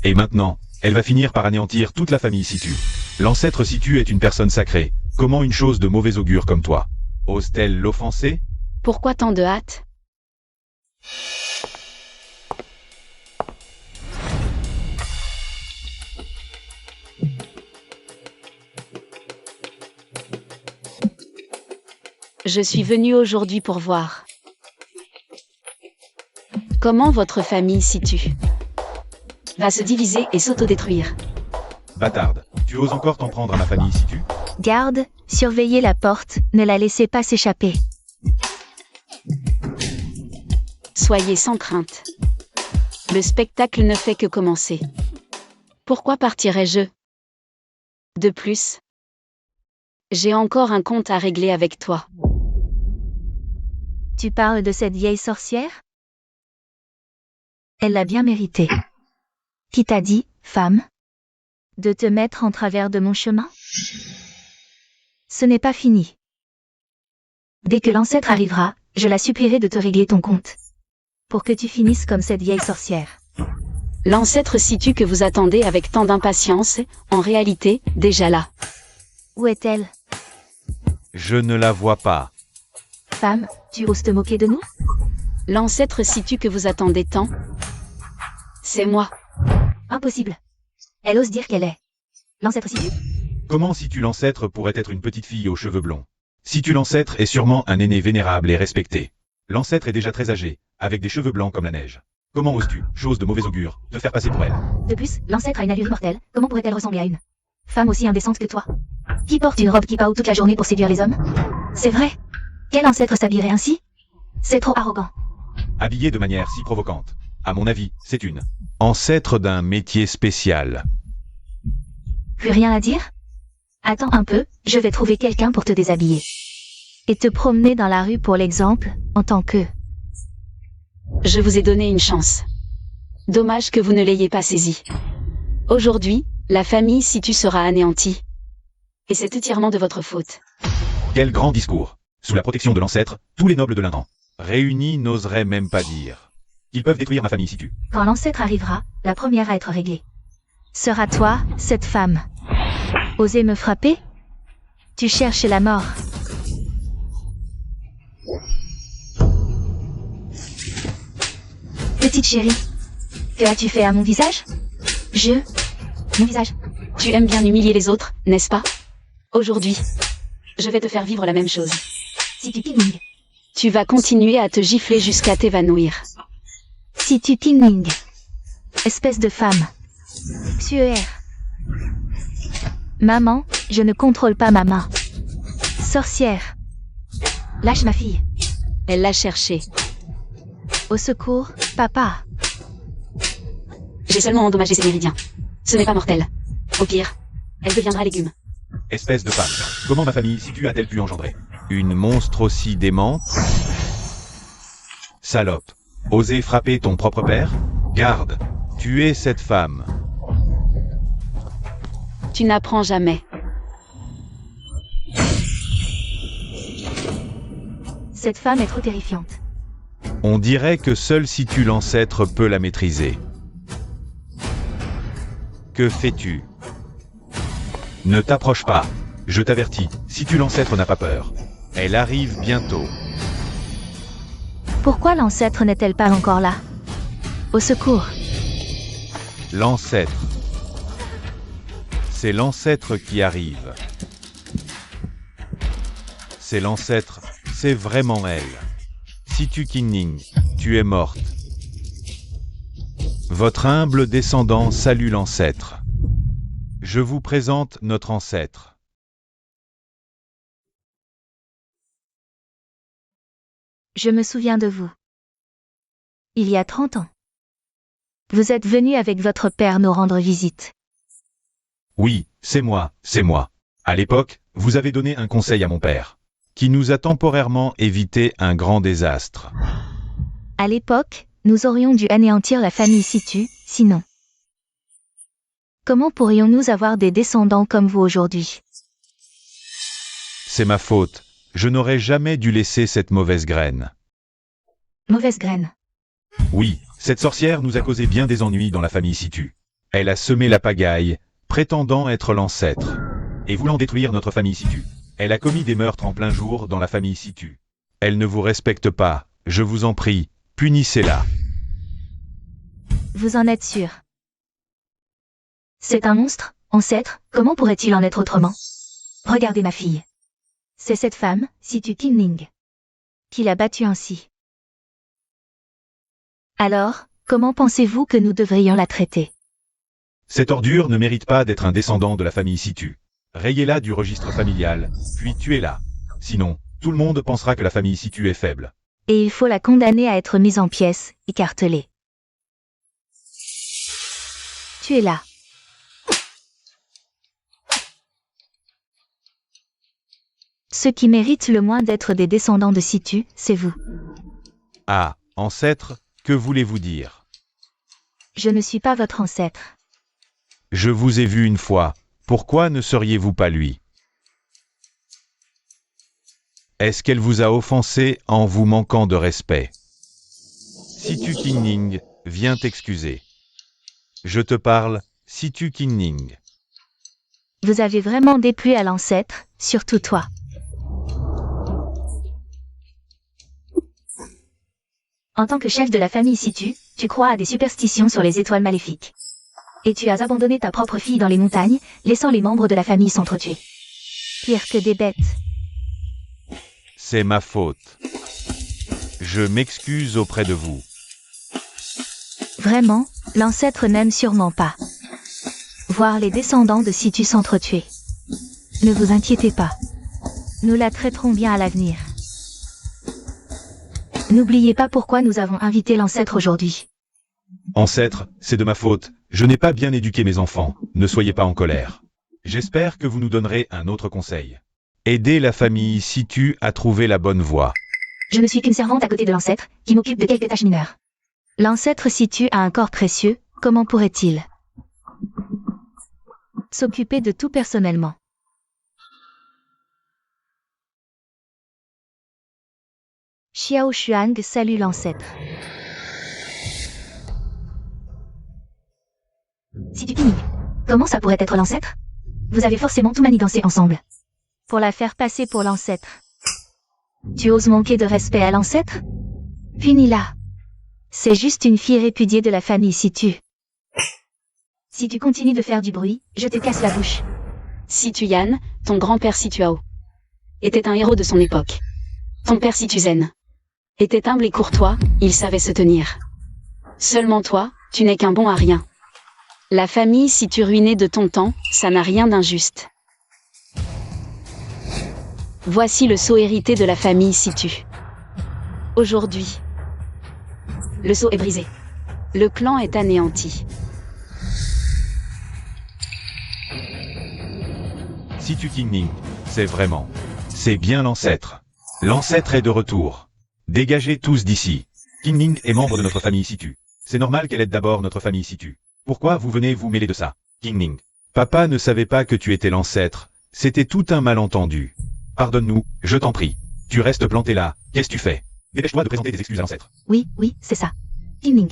Et maintenant, elle va finir par anéantir toute la famille Situ. L'ancêtre Situ est une personne sacrée. Comment une chose de mauvais augure comme toi ose-t-elle l'offenser? Pourquoi tant de hâte? Je suis venue aujourd'hui pour voir comment votre famille Situ va se diviser et s'autodétruire. Bâtarde, tu oses encore t'en prendre à ma famille Situ? Garde, surveillez la porte, ne la laissez pas s'échapper. Soyez sans crainte. Le spectacle ne fait que commencer. Pourquoi partirais-je? De plus, J'ai encore un compte à régler avec toi. Tu parles de cette vieille sorcière? Elle l'a bien mérité. Qui t'a dit, femme, de te mettre en travers de mon chemin? Ce n'est pas fini. Dès que l'ancêtre arrivera, je la supplierai de te régler ton compte. Pour que tu finisses comme cette vieille sorcière. L'ancêtre Situ que vous attendez avec tant d'impatience, en réalité, déjà là. Où est-elle? Je ne la vois pas. Femme, tu oses te moquer de nous? L'ancêtre Situ que vous attendez tant. C'est moi. Impossible. Elle ose dire qu'elle est l'ancêtre Situ? Comment si tu l'ancêtre pourrait être une petite fille aux cheveux blonds? Si tu l'ancêtre est sûrement un aîné vénérable et respecté. L'ancêtre est déjà très âgé, avec des cheveux blancs comme la neige. Comment oses-tu, chose de mauvais augure, te faire passer pour elle? De plus, l'ancêtre a une allure immortelle, comment pourrait-elle ressembler à une femme aussi indécente que toi? Qui porte une robe qui pao toute la journée pour séduire les hommes? C'est vrai? Quel ancêtre s'habillerait ainsi? C'est trop arrogant. Habillée de manière si provocante. À mon avis, c'est une ancêtre d'un métier spécial. Plus rien à dire? Attends un peu, je vais trouver quelqu'un pour te déshabiller. Et te promener dans la rue pour l'exemple, en tant que... Je vous ai donné une chance. Dommage que vous ne l'ayez pas saisie. Aujourd'hui, la famille Situ sera anéantie. Et c'est entièrement de votre faute. Quel grand discours. Sous la protection de l'ancêtre, tous les nobles de l'Indan, réunis, n'oseraient même pas dire. Ils peuvent détruire ma famille Situ. Quand l'ancêtre arrivera, la première à être réglée sera toi, cette femme. Oser me frapper? Tu cherches la mort. Petite chérie, que as-tu fait à mon visage? Mon visage. Tu aimes bien humilier les autres, n'est-ce pas? Aujourd'hui, je vais te faire vivre la même chose. Si tu King. Tu vas continuer à te gifler jusqu'à t'évanouir. Si tu King. Espèce de femme. Sueur. Maman, je ne contrôle pas ma main. Sorcière. Lâche ma fille. Elle l'a cherché. Au secours, papa. J'ai seulement endommagé ses méridiens. Ce n'est pas mortel. Au pire, elle deviendra légume. Espèce de femme. Comment ma famille Situ a-t-elle pu engendrer une monstre aussi démente? Salope. Oser frapper ton propre père? Garde. Tuer cette femme. Tu n'apprends jamais. Cette femme est trop terrifiante. On dirait que seul Situ l'ancêtre peut la maîtriser. Que fais-tu? Ne t'approche pas. Je t'avertis, Situ l'ancêtre n'a pas peur. Elle arrive bientôt. Pourquoi l'ancêtre n'est-elle pas encore là? Au secours. L'ancêtre. C'est l'ancêtre qui arrive. C'est l'ancêtre, c'est vraiment elle. Situ Kinning, tu es morte. Votre humble descendant salue l'ancêtre. Je vous présente notre ancêtre. Je me souviens de vous. Il y a 30 ans. Vous êtes venu avec votre père nous rendre visite. Oui, c'est moi, c'est moi. À l'époque, vous avez donné un conseil à mon père, qui nous a temporairement évité un grand désastre. À l'époque, nous aurions dû anéantir la famille Situ, sinon. Comment pourrions-nous avoir des descendants comme vous aujourd'hui? C'est ma faute. Je n'aurais jamais dû laisser cette mauvaise graine. Mauvaise graine. Oui, cette sorcière nous a causé bien des ennuis dans la famille Situ. Elle a semé la pagaille, prétendant être l'ancêtre, et voulant détruire notre famille Situ. Elle a commis des meurtres en plein jour dans la famille Situ. Elle ne vous respecte pas, je vous en prie, punissez-la. Vous en êtes sûr? C'est un monstre, ancêtre, comment pourrait-il en être autrement? Regardez ma fille. C'est cette femme, Situ Kinning, qui l'a battue ainsi. Alors, comment pensez-vous que nous devrions la traiter? Cette ordure ne mérite pas d'être un descendant de la famille Situ. Rayez-la du registre familial, puis tuez-la. Sinon, tout le monde pensera que la famille Situ est faible. Et il faut la condamner à être mise en pièces, écartelée. Tuez-la. Ceux qui méritent le moins d'être des descendants de Situ, c'est vous. Ah, ancêtre, que voulez-vous dire? Je ne suis pas votre ancêtre. Je vous ai vu une fois, pourquoi ne seriez-vous pas lui? Est-ce qu'elle vous a offensé en vous manquant de respect? Situ Kingning, viens t'excuser. Je te parle, Situ Kingning. Vous avez vraiment déplu à l'ancêtre, surtout toi. En tant que chef de la famille Situ, tu crois à des superstitions sur les étoiles maléfiques. Et tu as abandonné ta propre fille dans les montagnes, laissant les membres de la famille s'entretuer. Pire que des bêtes. C'est ma faute. Je m'excuse auprès de vous. Vraiment, l'ancêtre n'aime sûrement pas voir les descendants de Situ s'entretuer. Ne vous inquiétez pas. Nous la traiterons bien à l'avenir. N'oubliez pas pourquoi nous avons invité l'ancêtre aujourd'hui. Ancêtre, c'est de ma faute. Je n'ai pas bien éduqué mes enfants. Ne soyez pas en colère. J'espère que vous nous donnerez un autre conseil. Aidez la famille Situ à trouver la bonne voie. Je ne suis qu'une servante à côté de l'ancêtre, qui m'occupe de quelques tâches mineures. L'ancêtre Situ a un corps précieux, comment pourrait-il s'occuper de tout personnellement? Xiao Shuang salue l'ancêtre. Situ Ping, comment ça pourrait être l'ancêtre? Vous avez forcément tout manigancé ensemble. Pour la faire passer pour l'ancêtre. Tu oses manquer de respect à l'ancêtre? Finis-la. C'est juste une fille répudiée de la famille Situ. Si tu continues de faire du bruit, je te casse la bouche. Situ Yan, ton grand-père Situao, était un héros de son époque. Ton père Situzen était humble et courtois, il savait se tenir. Seulement toi, tu n'es qu'un bon à rien. La famille Situ ruinée de ton temps, ça n'a rien d'injuste. Voici le sceau hérité de la famille Situ. Aujourd'hui, le sceau est brisé. Le clan est anéanti. Situ Kingning, c'est vraiment. C'est bien l'ancêtre. L'ancêtre est de retour. Dégagez tous d'ici. Kingning est membre de notre famille Situ. C'est normal qu'elle aide d'abord notre famille Situ. Pourquoi vous venez vous mêler de ça, Kingning? Papa ne savait pas que tu étais l'ancêtre. C'était tout un malentendu. Pardonne-nous, je t'en prie. Tu restes planté là, qu'est-ce que tu fais? Dépêche-toi de présenter des excuses à l'ancêtre. Oui, c'est ça. Ping.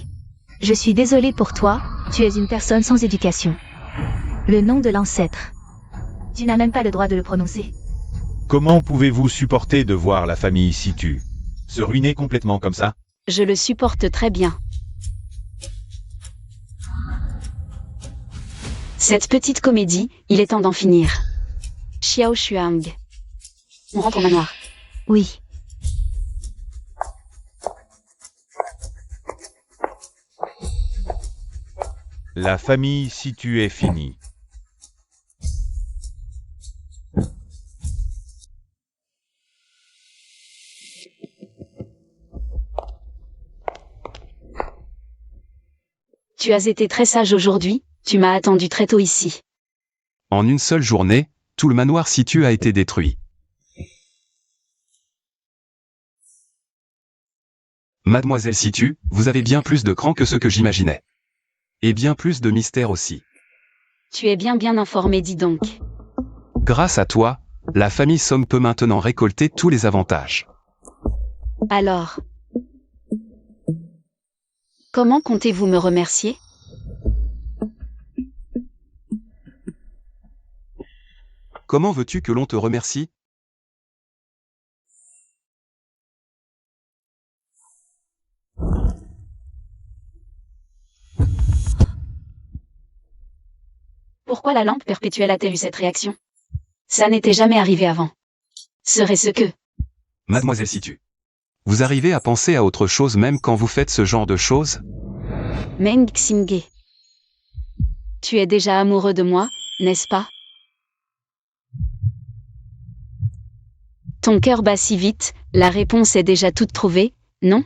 Je suis désolée pour toi, tu es une personne sans éducation. Le nom de l'ancêtre. Tu n'as même pas le droit de le prononcer. Comment pouvez-vous supporter de voir la famille Situ se ruiner complètement comme ça? Je le supporte très bien. Cette petite comédie, il est temps d'en finir. Xiao Shuang. On rentre au manoir. Oui. La famille Situ est finie. Tu as été très sage aujourd'hui, tu m'as attendu très tôt ici. En une seule journée, tout le manoir Situ a été détruit. Mademoiselle Situ, vous avez bien plus de cran que ce que j'imaginais. Et bien plus de mystère aussi. Tu es bien informé, dis donc. Grâce à toi, la famille Song peut maintenant récolter tous les avantages. Alors, comment comptez-vous me remercier? Comment veux-tu que l'on te remercie? Pourquoi la lampe perpétuelle a-t-elle eu cette réaction? Ça n'était jamais arrivé avant. Serait-ce que... Mademoiselle Situ. Vous arrivez à penser à autre chose même quand vous faites ce genre de choses? Meng Xingge. Tu es déjà amoureux de moi, n'est-ce pas? Ton cœur bat si vite, la réponse est déjà toute trouvée, non?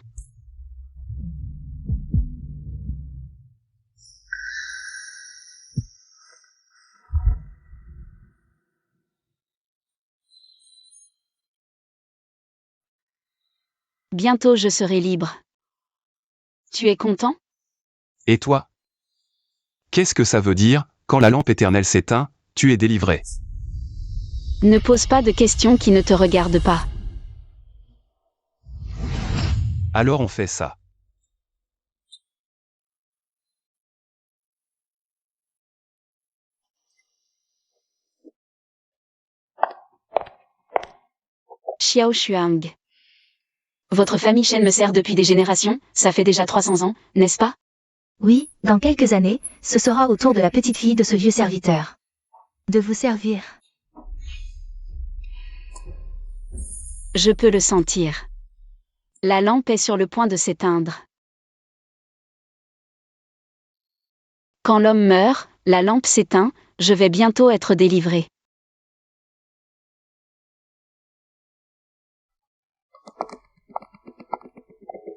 Bientôt je serai libre. Tu es content? Et toi? Qu'est-ce que ça veut dire, quand la lampe éternelle s'éteint, tu es délivré? Ne pose pas de questions qui ne te regardent pas. Alors on fait ça. Xiao Shuang. Votre famille Shen me sert depuis des générations, ça fait déjà 300 ans, n'est-ce pas? Oui, dans quelques années, ce sera au tour de la petite fille de ce vieux serviteur de vous servir. Je peux le sentir. La lampe est sur le point de s'éteindre. Quand l'homme meurt, la lampe s'éteint, je vais bientôt être délivré.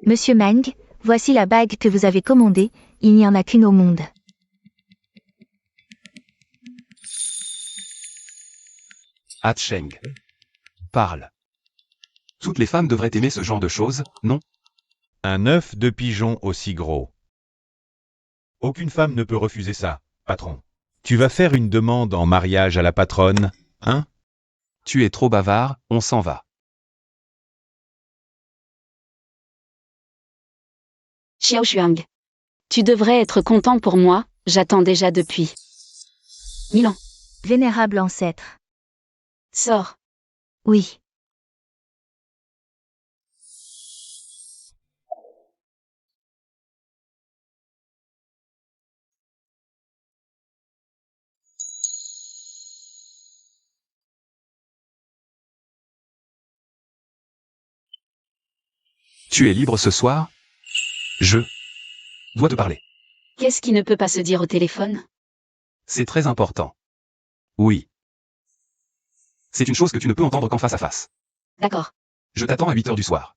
Monsieur Mang, voici la bague que vous avez commandée, il n'y en a qu'une au monde. Ah Cheng. Parle. Toutes les femmes devraient aimer ce genre de choses, non? Un œuf de pigeon aussi gros. Aucune femme ne peut refuser ça, patron. Tu vas faire une demande en mariage à la patronne, hein? Tu es trop bavard, on s'en va. Xiao Shuang. Tu devrais être content pour moi, j'attends déjà depuis 1000 ans. Vénérable ancêtre. Sors. Oui. Tu es libre ce soir? Je dois te parler. Qu'est-ce qui ne peut pas se dire au téléphone? C'est très important. Oui. C'est une chose que tu ne peux entendre qu'en face à face. D'accord. Je t'attends à 8 heures du soir.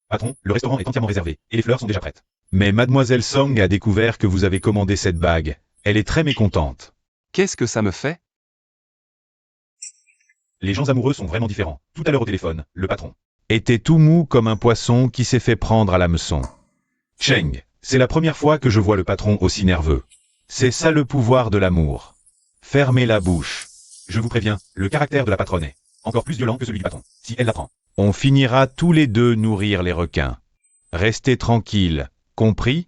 Patron, le restaurant est entièrement réservé, et les fleurs sont déjà prêtes. Mais mademoiselle Song a découvert que vous avez commandé cette bague. Elle est très mécontente. Qu'est-ce que ça me fait? Les gens amoureux sont vraiment différents. Tout à l'heure au téléphone, le patron était tout mou comme un poisson qui s'est fait prendre à l'hameçon. Cheng, c'est la première fois que je vois le patron aussi nerveux. C'est ça le pouvoir de l'amour. Fermez la bouche. Je vous préviens, le caractère de la patronne est encore plus violent que celui du patron, si elle l'apprend. On finira tous les deux nourrir les requins. Restez tranquille, compris?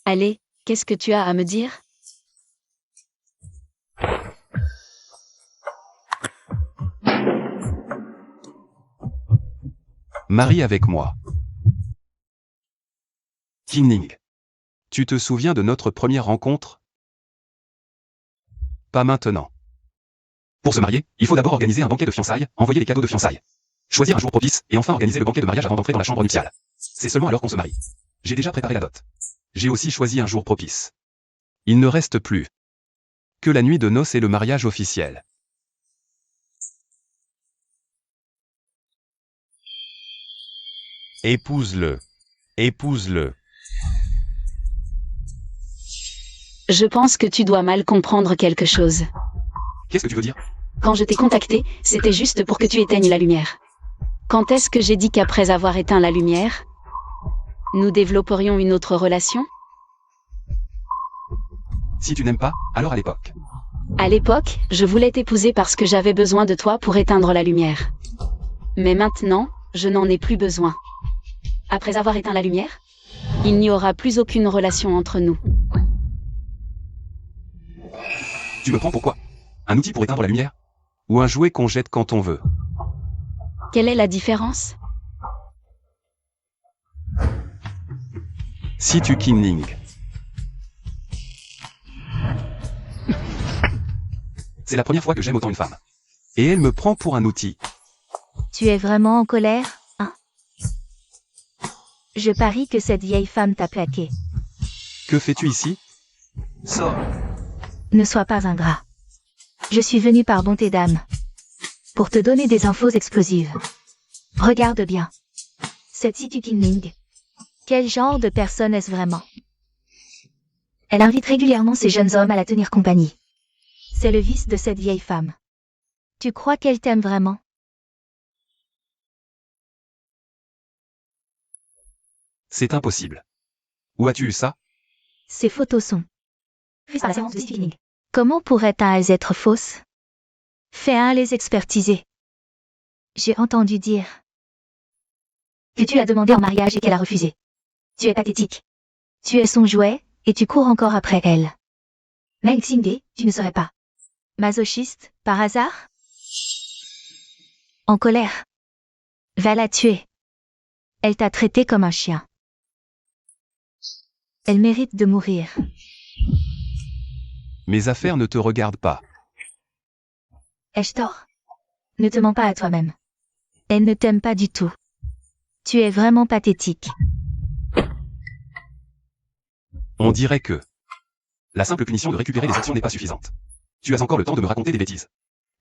Allez, qu'est-ce que tu as à me dire? Marie avec moi. Ning. Tu te souviens de notre première rencontre? Pas maintenant. Pour se marier, il faut d'abord organiser un banquet de fiançailles, envoyer les cadeaux de fiançailles, choisir un jour propice, et enfin organiser le banquet de mariage avant d'entrer dans la chambre nuptiale. C'est seulement alors qu'on se marie. J'ai déjà préparé la dot. J'ai aussi choisi un jour propice. Il ne reste plus que la nuit de noces et le mariage officiel. Épouse-le. Épouse-le. Je pense que tu dois mal comprendre quelque chose. Qu'est-ce que tu veux dire? Quand je t'ai contacté, c'était juste pour que tu éteignes la lumière. Quand est-ce que j'ai dit qu'après avoir éteint la lumière, nous développerions une autre relation? Si tu n'aimes pas, alors à l'époque. À l'époque, je voulais t'épouser parce que j'avais besoin de toi pour éteindre la lumière. Mais maintenant, je n'en ai plus besoin. Après avoir éteint la lumière, il n'y aura plus aucune relation entre nous. Tu me prends pour quoi? Un outil pour éteindre la lumière? Ou un jouet qu'on jette quand on veut? Quelle est la différence? Si tu Ning. C'est la première fois que j'aime autant une femme. Et elle me prend pour un outil. Tu es vraiment en colère, hein? Je parie que cette vieille femme t'a plaqué. Que fais-tu ici? Sors. Ne sois pas ingrat. Je suis venu par bonté d'âme pour te donner des infos explosives. Regarde bien. Cette Situ Ning. Quel genre de personne est-ce vraiment? Elle invite régulièrement ces jeunes hommes à la tenir compagnie. C'est le vice de cette vieille femme. Tu crois qu'elle t'aime vraiment? C'est impossible. Où as-tu eu ça? Ces photos sont prises par la séance de Stevie. Comment pourraient-elles être fausses? Fais-un les expertiser. J'ai entendu dire que tu l'as demandé en mariage et qu'elle a refusé. Tu es pathétique. Tu es son jouet, et tu cours encore après elle. Meng Xingde, tu ne serais pas masochiste, par hasard? En colère. Va la tuer. Elle t'a traité comme un chien. Elle mérite de mourir. Mes affaires ne te regardent pas. Ai-je tort? Ne te mens pas à toi-même. Elle ne t'aime pas du tout. Tu es vraiment pathétique. On dirait que la simple punition de récupérer les actions n'est pas suffisante. Tu as encore le temps de me raconter des bêtises.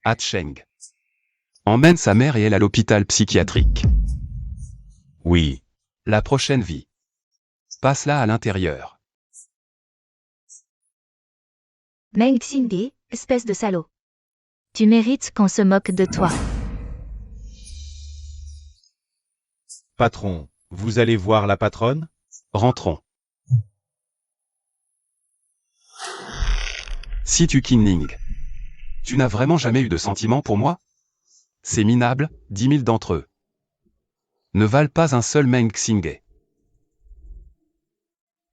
Ah Cheng emmène sa mère et elle à l'hôpital psychiatrique. Oui. La prochaine vie. Passe-la à l'intérieur. Meng Xingde, espèce de salaud. Tu mérites qu'on se moque de toi. Patron, vous allez voir la patronne? Rentrons. Si tu Qingning, tu n'as vraiment jamais eu de sentiments pour moi? Ces minables, 10 000 d'entre eux, ne valent pas un seul Meng Xingde.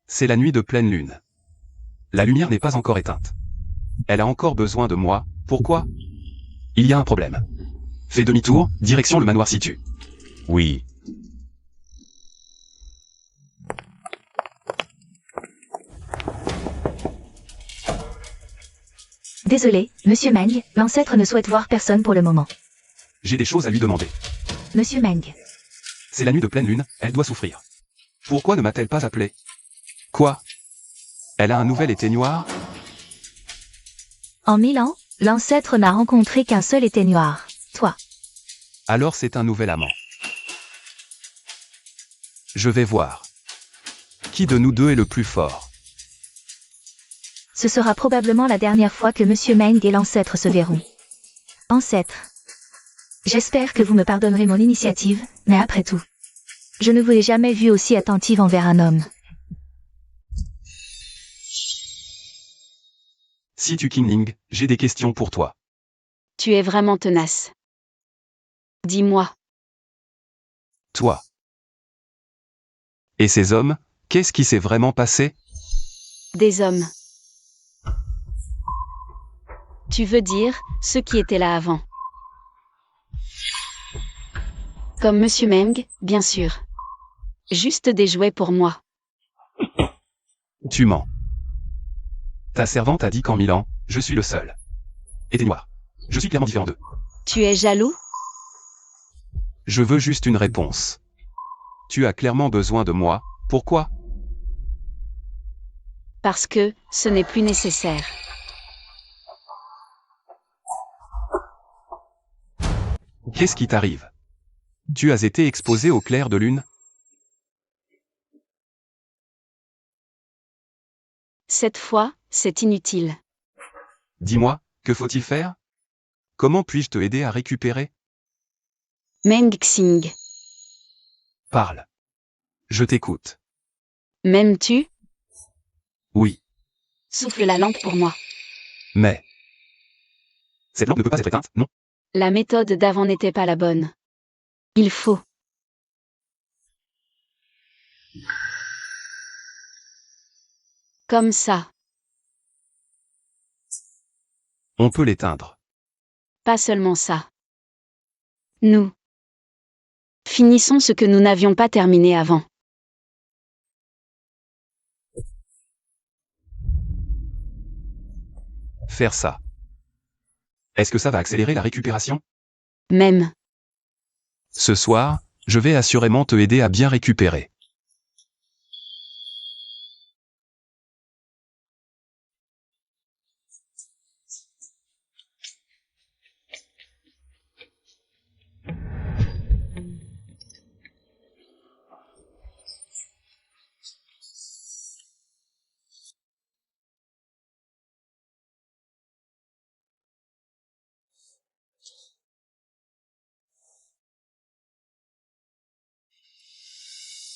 C'est la nuit de pleine lune. La lumière n'est pas encore éteinte. Elle a encore besoin de moi, pourquoi? Il y a un problème. Fais demi-tour, direction le manoir Situ. Oui. Désolé, Monsieur Meng, l'ancêtre ne souhaite voir personne pour le moment. J'ai des choses à lui demander. Monsieur Meng. C'est la nuit de pleine lune, elle doit souffrir. Pourquoi ne m'a-t-elle pas appelé? Quoi? Elle a un nouvel éteignoir? En 1000 ans, l'ancêtre n'a rencontré qu'un seul éteignoir, toi. Alors c'est un nouvel amant. Je vais voir. Qui de nous deux est le plus fort? Ce sera probablement la dernière fois que Monsieur Meng et l'ancêtre se verront. Ancêtre. J'espère que vous me pardonnerez mon initiative, mais après tout, je ne vous ai jamais vu aussi attentive envers un homme. Si tu Qingning, j'ai des questions pour toi. Tu es vraiment tenace. Dis-moi. Toi. Et ces hommes, qu'est-ce qui s'est vraiment passé? Des hommes. Tu veux dire, ceux qui étaient là avant. Comme Monsieur Meng, bien sûr. Juste des jouets pour moi. Tu mens. Ta servante a dit qu'en 1000 ans, je suis le seul. Éteignoir. Je suis clairement différent d'eux. Tu es jaloux? Je veux juste une réponse. Tu as clairement besoin de moi, pourquoi? Parce que, ce n'est plus nécessaire. Qu'est-ce qui t'arrive? Tu as été exposé au clair de lune? Cette fois, c'est inutile. Dis-moi, que faut-il faire? Comment puis-je te aider à récupérer? Meng Xing. Parle. Je t'écoute. M'aimes-tu? Oui, Souffle la lampe pour moi. mais... Cette lampe ne peut pas être éteinte, non? La méthode d'avant n'était pas la bonne. Il faut. Comme ça. On peut l'éteindre. Pas seulement ça. Nous. Finissons ce que nous n'avions pas terminé avant. Faire ça. Est-ce que ça va accélérer la récupération? Même. Ce soir, je vais assurément te aider à bien récupérer.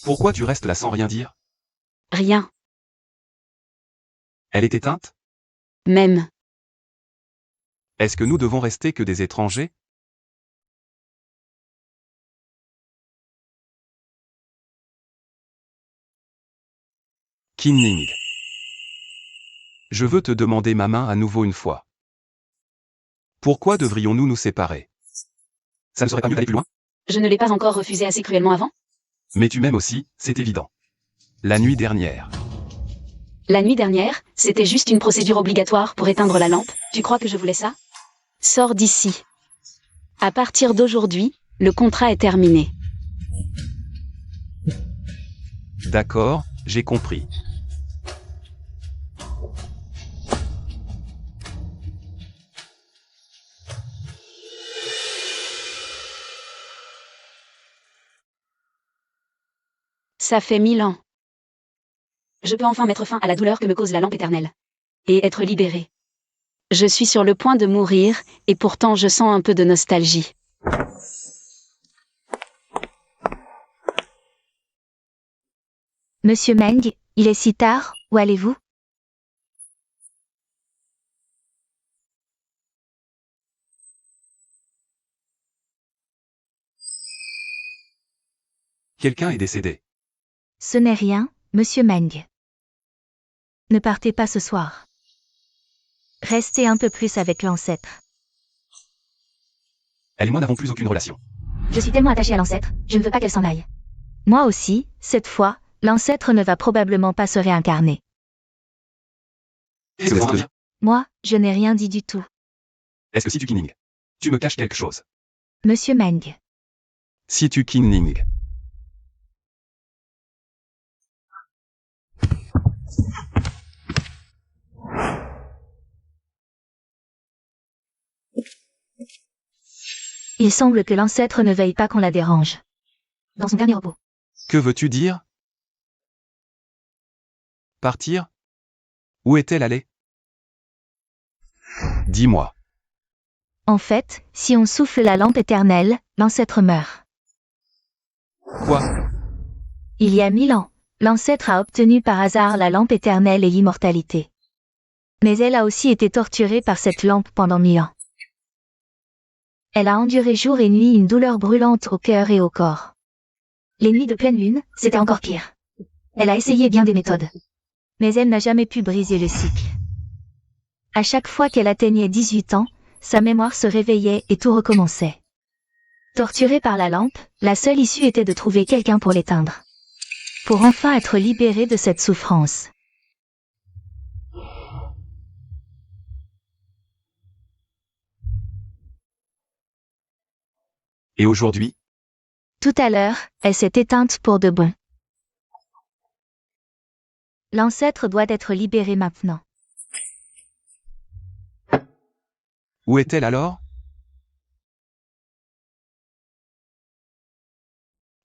Pourquoi tu restes là sans rien dire? Rien. Elle est éteinte? Même. Est-ce que nous devons rester que des étrangers? Qin Ning. Je veux te demander ma main à nouveau une fois. Pourquoi devrions-nous nous séparer? Ça ne serait pas mieux d'aller plus loin? Je ne l'ai pas encore refusé assez cruellement avant? Mais tu m'aimes aussi, c'est évident. La nuit dernière. La nuit dernière, c'était juste une procédure obligatoire pour éteindre la lampe. Tu crois que je voulais ça? Sors d'ici. À partir d'aujourd'hui, le contrat est terminé. D'accord, j'ai compris. Ça fait 1000 ans. Je peux enfin mettre fin à la douleur que me cause la lampe éternelle. Et être libéré. Je suis sur le point de mourir, et pourtant je sens un peu de nostalgie. Monsieur Meng, il est si tard, où allez-vous? Quelqu'un est décédé. Ce n'est rien, Monsieur Meng. Ne partez pas ce soir. Restez un peu plus avec l'ancêtre. Elle et moi n'avons plus aucune relation. Je suis tellement attachée à l'ancêtre, je ne veux pas qu'elle s'en aille. Moi aussi, cette fois, l'ancêtre ne va probablement pas se réincarner. Qu'est-ce que vous dire? Moi, je n'ai rien dit du tout. Est-ce que si tu Qin Ning, tu me caches quelque chose? Monsieur Meng. Si tu Qin Ning. Il semble que l'ancêtre ne veuille pas qu'on la dérange. Dans son dernier repos. Que veux-tu dire? Partir? Où est-elle allée? Dis-moi. En fait, si on souffle la lampe éternelle, l'ancêtre meurt. Quoi? Il y a 1000 ans, l'ancêtre a obtenu par hasard la lampe éternelle et l'immortalité. Mais elle a aussi été torturée par cette lampe pendant 1000 ans. Elle a enduré jour et nuit une douleur brûlante au cœur et au corps. Les nuits de pleine lune, c'était encore pire. Elle a essayé bien des méthodes. Mais elle n'a jamais pu briser le cycle. À chaque fois qu'elle atteignait 18 ans, sa mémoire se réveillait et tout recommençait. Torturée par la lampe, la seule issue était de trouver quelqu'un pour l'éteindre. Pour enfin être libérée de cette souffrance. Et aujourd'hui? Tout à l'heure, elle s'est éteinte pour de bon. L'ancêtre doit être libéré maintenant. Où est-elle alors?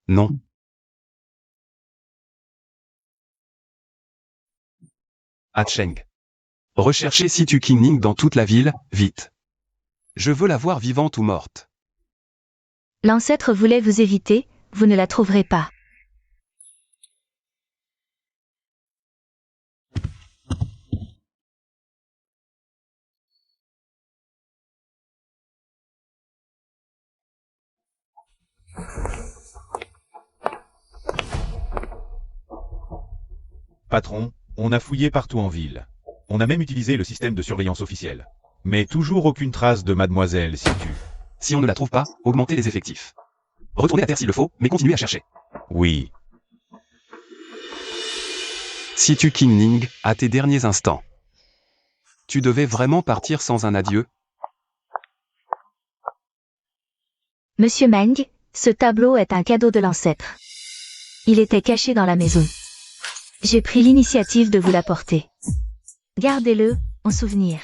Non. À Cheng. Recherchez Situ Qin Ning dans toute la ville, vite. Je veux la voir vivante ou morte. L'ancêtre voulait vous éviter, vous ne la trouverez pas. Patron, on a fouillé partout en ville. On a même utilisé le système de surveillance officiel. Mais toujours aucune trace de mademoiselle Situ. Si on ne la trouve pas, augmentez les effectifs. Retournez à terre s'il le faut, mais continuez à chercher. Oui. Situ Qin Ning, à tes derniers instants. Tu devais vraiment partir sans un adieu? Monsieur Meng, ce tableau est un cadeau de l'ancêtre. Il était caché dans la maison. J'ai pris l'initiative de vous l'apporter. Gardez-le, en souvenir.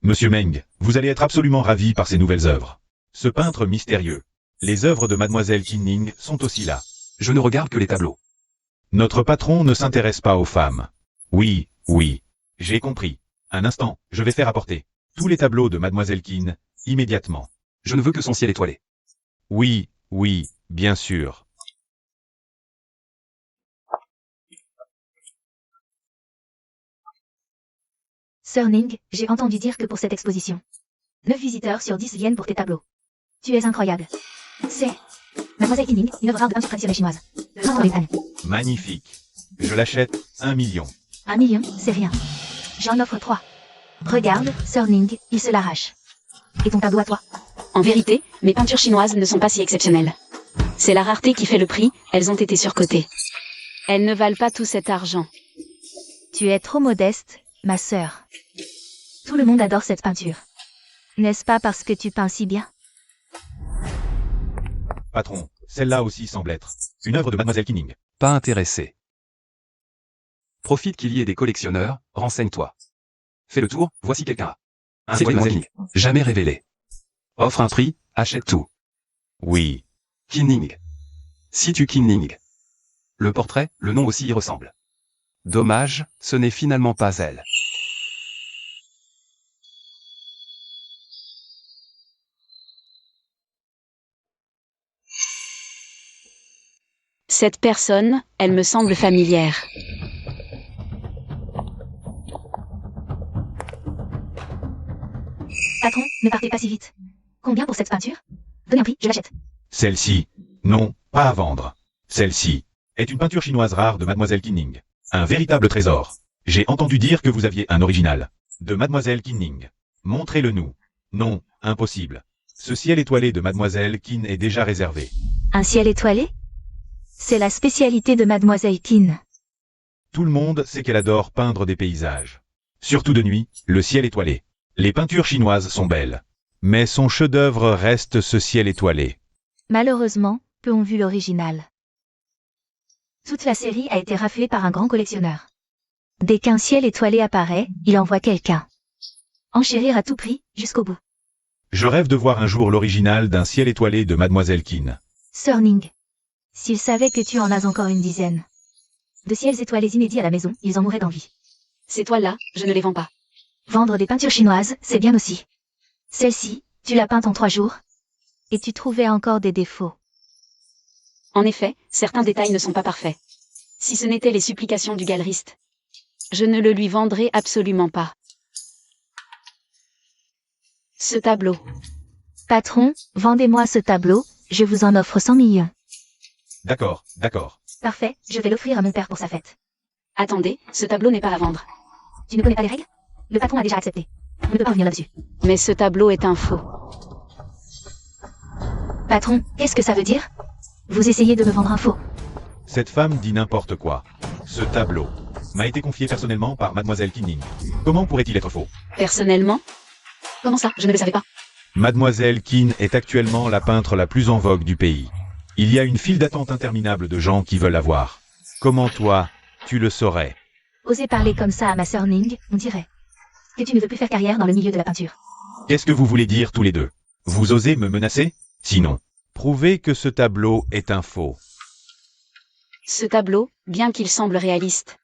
Monsieur Meng, vous allez être absolument ravi par ces nouvelles œuvres. Ce peintre mystérieux. Les œuvres de Mademoiselle Qinning sont aussi là. Je ne regarde que les tableaux. Notre patron ne s'intéresse pas aux femmes. Oui, oui. J'ai compris. Un instant, je vais faire apporter tous les tableaux de Mademoiselle Qin, immédiatement. Je ne veux que son ciel étoilé. Oui, oui, bien sûr. Sir Ning, j'ai entendu dire que pour cette exposition, 9 visiteurs sur 10 viennent pour tes tableaux. Tu es incroyable. C'est Mademoiselle Qinning, une œuvre rare de peinture traditionnelle chinoise. Peinte en Bretagne. Magnifique. Je l'achète 1 million. 1 million, c'est rien. J'en offre 3. Regarde, Sir Ning, il se l'arrache. Et ton tableau à toi? En vérité, mes peintures chinoises ne sont pas si exceptionnelles. C'est la rareté qui fait le prix, elles ont été surcotées. Elles ne valent pas tout cet argent. Tu es trop modeste, ma sœur. Tout le monde adore cette peinture. N'est-ce pas parce que tu peins si bien? Patron, celle-là aussi semble être une œuvre de Mademoiselle Qinning. Pas intéressé. Profite qu'il y ait des collectionneurs, renseigne-toi. Fais le tour, voici quelqu'un. C'est Mademoiselle Qinning. Jamais révélé. Offre un prix, achète tout. Oui. Qinning. Si tu Qinning. Le portrait, le nom aussi y ressemble. Dommage, ce n'est finalement pas elle. Cette personne, elle me semble familière. Patron, ne partez pas si vite. Combien pour cette peinture? Donnez un prix, je l'achète. Celle-ci, non, pas à vendre. Celle-ci est une peinture chinoise rare de Mademoiselle Qinning. Un véritable trésor. J'ai entendu dire que vous aviez un original. De Mademoiselle Qinning. Montrez-le nous. Non, impossible. Ce ciel étoilé de Mademoiselle Qin est déjà réservé. Un ciel étoilé? C'est la spécialité de Mademoiselle Qin. Tout le monde sait qu'elle adore peindre des paysages. Surtout de nuit, le ciel étoilé. Les peintures chinoises sont belles. Mais son chef-d'œuvre reste ce ciel étoilé. Malheureusement, peu ont vu l'original. Toute la série a été raflée par un grand collectionneur. Dès qu'un ciel étoilé apparaît, il envoie quelqu'un. Enchérir à tout prix, jusqu'au bout. Je rêve de voir un jour l'original d'un ciel étoilé de Mademoiselle Qin. Sir Ning, s'ils savaient que tu en as encore une dizaine de ciels étoilés inédits à la maison, ils en mourraient d'envie. Ces toiles-là, je ne les vends pas. Vendre des peintures chinoises, c'est bien aussi. Celle-ci, tu l'as peinte en 3 jours. Et tu trouvais encore des défauts. En effet, certains détails ne sont pas parfaits. Si ce n'étaient les supplications du galeriste, je ne le lui vendrais absolument pas. Ce tableau. Patron, vendez-moi ce tableau, je vous en offre 100 millions. D'accord, d'accord. Parfait, je vais l'offrir à mon père pour sa fête. Attendez, ce tableau n'est pas à vendre. Tu ne connais pas les règles? Le patron a déjà accepté. On ne peut pas revenir là-dessus. Mais ce tableau est un faux. Patron, qu'est-ce que ça veut dire? Vous essayez de me vendre un faux. Cette femme dit n'importe quoi. Ce tableau m'a été confié personnellement par Mademoiselle Qinning. Comment pourrait-il être faux? Personnellement? Comment ça? Je ne le savais pas. Mademoiselle Qin est actuellement la peintre la plus en vogue du pays. Il y a une file d'attente interminable de gens qui veulent la voir. Comment toi, tu le saurais? Oser parler comme ça à ma sœur Ning, on dirait que tu ne veux plus faire carrière dans le milieu de la peinture. Qu'est-ce que vous voulez dire tous les deux? Vous osez me menacer? Sinon, prouvez que ce tableau est un faux. Ce tableau, bien qu'il semble réaliste,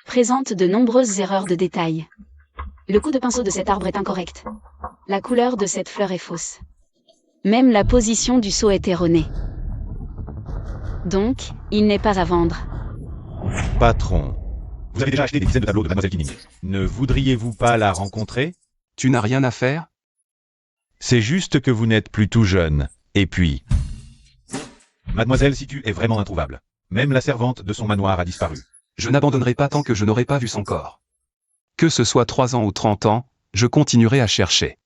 présente de nombreuses erreurs de détail. Le coup de pinceau de cet arbre est incorrect. La couleur de cette fleur est fausse. Même la position du seau est erronée. Donc, il n'est pas à vendre. Patron, vous avez déjà acheté des dizaines de tableaux de Mademoiselle Qinning. Ne voudriez-vous pas la rencontrer? Tu n'as rien à faire? C'est juste que vous n'êtes plus tout jeune. Et puis... Mademoiselle Situ est vraiment introuvable. Même la servante de son manoir a disparu. Je n'abandonnerai pas tant que je n'aurai pas vu son corps. Que ce soit 3 ans ou 30 ans, je continuerai à chercher.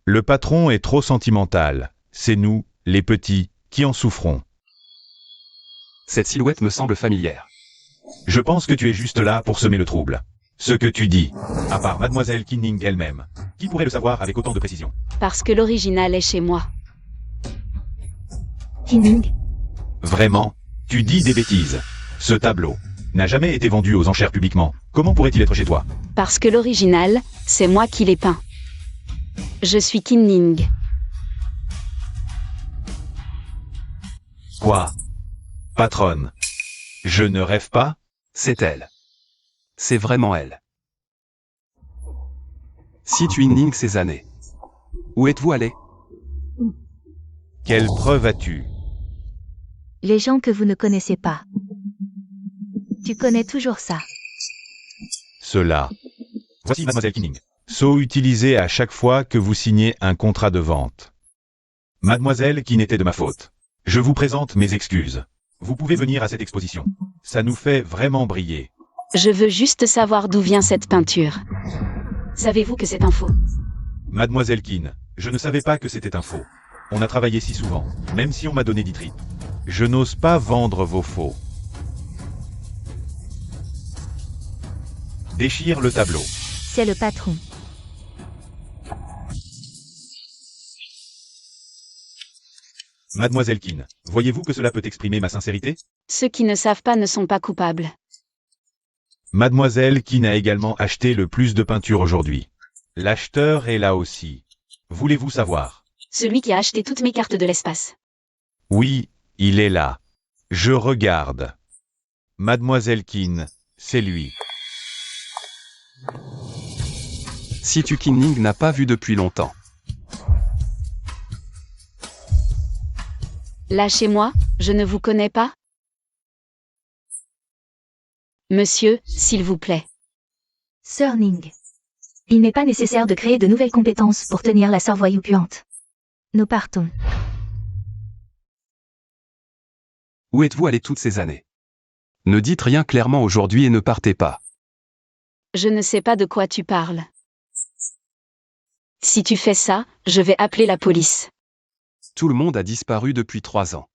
Le patron est trop sentimental. C'est nous, les petits, qui en souffrons. Cette silhouette me semble familière. Je pense que tu es juste là pour semer le trouble. Ce que tu dis, à part Mademoiselle Qinning elle-même, qui pourrait le savoir avec autant de précision? Parce que l'original est chez moi. Qinning, Vraiment? Tu dis des bêtises. Ce tableau n'a jamais été vendu aux enchères publiquement. Comment pourrait-il être chez toi? Parce que l'original, c'est moi qui l'ai peint. Je suis Qin Ning. Quoi? Patronne. Je ne rêve pas? C'est elle. C'est vraiment elle. Si tu Ning ces années. Où êtes-vous allé? Quelle preuve as-tu? Les gens que vous ne connaissez pas. Tu connais toujours ça. Cela. Voici Mademoiselle Kinning. Sceau utilisé à chaque fois que vous signez un contrat de vente. Mademoiselle, qui n'était de ma faute. Je vous présente mes excuses. Vous pouvez venir à cette exposition. Ça nous fait vraiment briller. Je veux juste savoir d'où vient cette peinture. Savez-vous que c'est un faux? Mademoiselle Keane, je ne savais pas que c'était un faux. On a travaillé si souvent, même si on m'a donné 10 tripes. Je n'ose pas vendre vos faux. Déchire le tableau. C'est le patron. Mademoiselle Keane, voyez-vous que cela peut exprimer ma sincérité? Ceux qui ne savent pas ne sont pas coupables. Mademoiselle Keane a également acheté le plus de peinture aujourd'hui. L'acheteur est là aussi. Voulez-vous savoir? Celui qui a acheté toutes mes cartes de l'espace. Oui, il est là. Je regarde. Mademoiselle Keane, c'est lui. Si tu Qin Ning n'a pas vu depuis longtemps. Lâchez-moi, je ne vous connais pas. Monsieur, s'il vous plaît. Sir Ning. Il n'est pas nécessaire de créer de nouvelles compétences pour tenir la sœur voyou puante. Nous partons. Où êtes-vous allé toutes ces années? Ne dites rien clairement aujourd'hui et ne partez pas. Je ne sais pas de quoi tu parles. Si tu fais ça, je vais appeler la police. Tout le monde a disparu depuis 3 ans.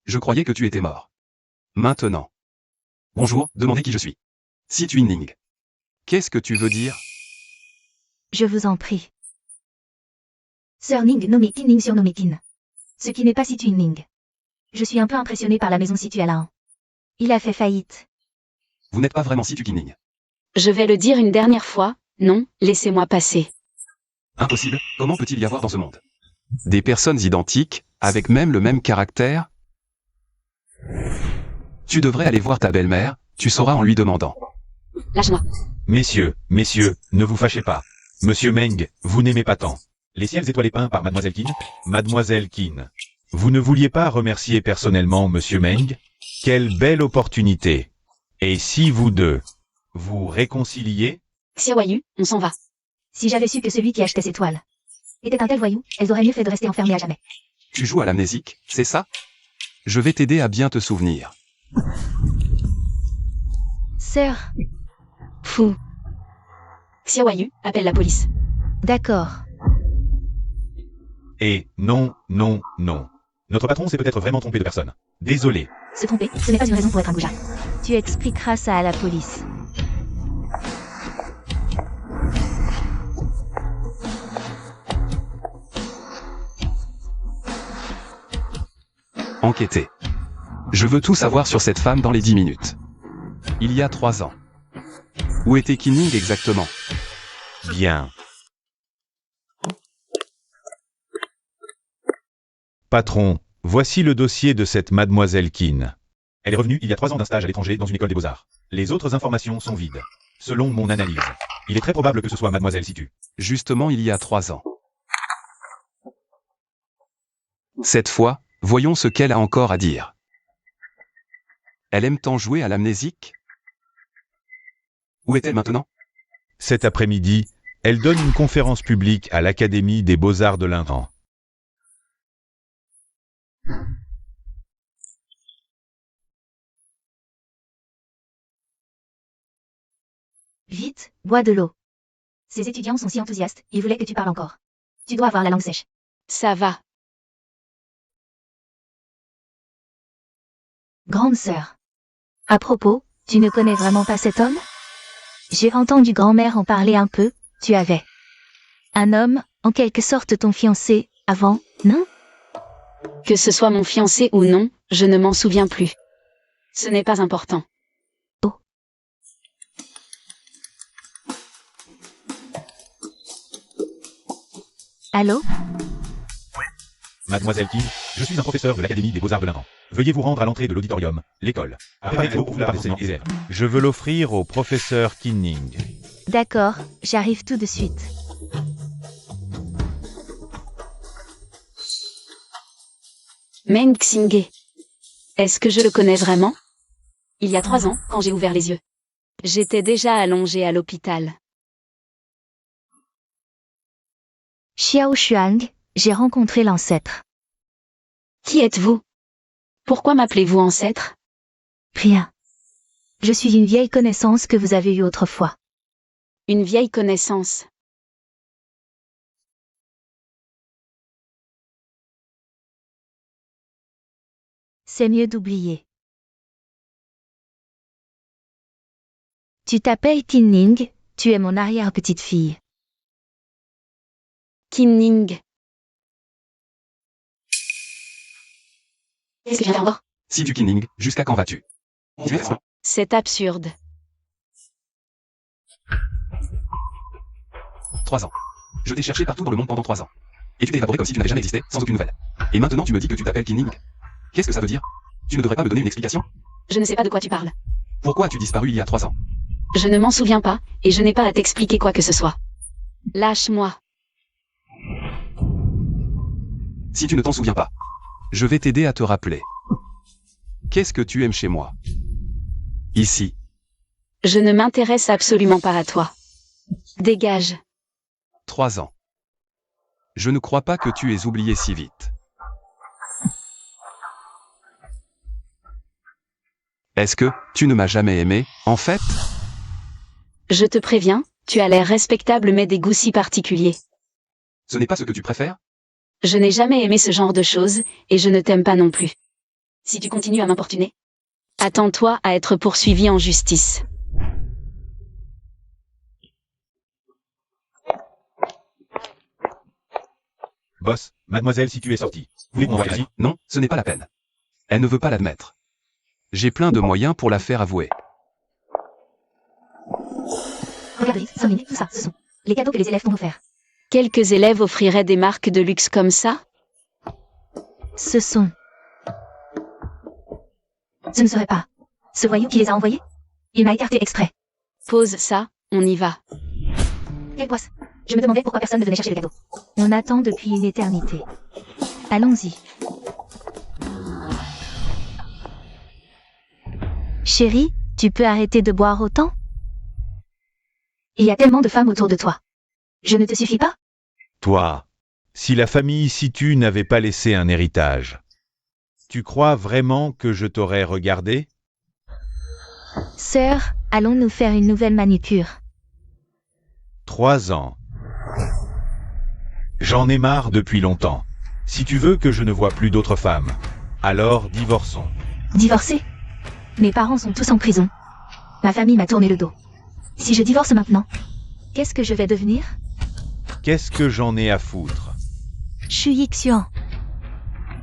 Je croyais que tu étais mort. Maintenant. Bonjour, demandez qui je suis. Si tu Ning. Qu'est-ce que tu veux dire? Je vous en prie. Sir Ning nommé Qin Ning surnommé Qin. Ce qui n'est pas Situ Ning. Je suis un peu impressionné par la maison située à la 1. Il a fait faillite. Vous n'êtes pas vraiment Si tu Qin Ning. Je vais le dire une dernière fois, non, laissez-moi passer. Impossible, comment peut-il y avoir dans ce monde des personnes identiques, avec même le même caractère? Tu devrais aller voir ta belle-mère, tu sauras en lui demandant. Lâche-moi. Messieurs, ne vous fâchez pas. Monsieur Meng, vous n'aimez pas tant. Les ciels étoilés peints par Mademoiselle Keane? Mademoiselle Keane. Vous ne vouliez pas remercier personnellement Monsieur Meng? Quelle belle opportunité. Et si vous deux, vous réconciliez? Xiaoyu, on s'en va. Si j'avais su que celui qui achetait ces toiles était un tel voyou, elles auraient mieux fait de rester enfermées à jamais. Tu joues à l'amnésique, c'est ça? Je vais t'aider à bien te souvenir. Sœur. Fou. Xiaoyu, appelle la police. D'accord. Et non. Notre patron s'est peut-être vraiment trompé de personne. Désolé. Se tromper, ce n'est pas une raison pour être un goujat. Tu expliqueras ça à la police. Enquêter. Je veux tout savoir sur cette femme dans les 10 minutes. Il y a 3 ans. Où était Qin Ning exactement? Bien. Patron, voici le dossier de cette Mademoiselle Keane. Elle est revenue il y a 3 ans d'un stage à l'étranger dans une école des beaux-arts. Les autres informations sont vides. Selon mon analyse, il est très probable que ce soit Mademoiselle Situ. Justement il y a 3 ans. Cette fois, voyons ce qu'elle a encore à dire. Elle aime tant jouer à l'amnésique? Où est-elle maintenant? Cet après-midi, elle donne une conférence publique à l'Académie des Beaux-Arts de l'Iran. Vite, bois de l'eau. Ces étudiants sont si enthousiastes, ils voulaient que tu parles encore. Tu dois avoir la langue sèche. Ça va. Grande sœur. À propos, tu ne connais vraiment pas cet homme? J'ai entendu grand-mère en parler un peu, tu avais. Un homme, en quelque sorte ton fiancé, avant, non? Que ce soit mon fiancé ou non, je ne m'en souviens plus. Ce n'est pas important. Allô? Mademoiselle King, je suis un professeur de l'Académie des Beaux-Arts de l'Iran. Veuillez vous rendre à l'entrée de l'auditorium, l'école. Préparez-vous pour la des élèves. Je veux l'offrir au professeur Kinning. D'accord, j'arrive tout de suite. Meng Xinghe. Est-ce que je le connais vraiment? Il y a 3 ans, quand j'ai ouvert les yeux. J'étais déjà allongée à l'hôpital. Xiao Xuang, j'ai rencontré l'ancêtre. Qui êtes-vous? Pourquoi m'appelez-vous ancêtre? Rien. Je suis une vieille connaissance que vous avez eue autrefois. Une vieille connaissance. C'est mieux d'oublier. Tu t'appelles Kinning, tu es mon arrière-petite-fille. Kinning. Qu'est-ce que je viens d'entendre? Si tu Kinning, jusqu'à quand vas-tu? C'est absurde. 3 ans. Je t'ai cherché partout dans le monde pendant 3 ans. Et tu t'es évaporé comme si tu n'avais jamais existé, sans aucune nouvelle. Et maintenant tu me dis que tu t'appelles Kinning? Qu'est-ce que ça veut dire? Tu ne devrais pas me donner une explication? Je ne sais pas de quoi tu parles. Pourquoi as-tu disparu il y a 3 ans? Je ne m'en souviens pas, et je n'ai pas à t'expliquer quoi que ce soit. Lâche-moi. Si tu ne t'en souviens pas, je vais t'aider à te rappeler. Qu'est-ce que tu aimes chez moi? Ici. Je ne m'intéresse absolument pas à toi. Dégage. 3 ans. Je ne crois pas que tu aies oublié si vite. Est-ce que tu ne m'as jamais aimé, en fait? Je te préviens, tu as l'air respectable mais des goûts si particuliers. Ce n'est pas ce que tu préfères? Je n'ai jamais aimé ce genre de choses, et je ne t'aime pas non plus. Si tu continues à m'importuner, attends-toi à être poursuivi en justice. Boss, mademoiselle, si tu es sortie, pouvez-vous m'envoyer ici? Non, ce n'est pas la peine. Elle ne veut pas l'admettre. J'ai plein de moyens pour la faire avouer. Regardez, Sonny, tout ça, ce sont les cadeaux que les élèves t'ont offerts. Quelques élèves offriraient des marques de luxe comme ça? Ce sont... Ce ne serait pas... Ce voyou qui les a envoyés? Il m'a écarté exprès. Pose ça, on y va. Quelle poisse! Je me demandais pourquoi personne ne venait chercher le cadeau. On attend depuis une éternité. Allons-y. Chérie, tu peux arrêter de boire autant? Il y a tellement de femmes autour de toi. Je ne te suffis pas? Toi, si la famille Situ n'avait pas laissé un héritage, tu crois vraiment que je t'aurais regardé? Sœur, allons nous faire une nouvelle manucure. 3 ans. J'en ai marre depuis longtemps. Si tu veux que je ne vois plus d'autres femmes, alors divorçons. Divorcer? Mes parents sont tous en prison. Ma famille m'a tourné le dos. Si je divorce maintenant, qu'est-ce que je vais devenir? Qu'est-ce que j'en ai à foutre? Shui Xian.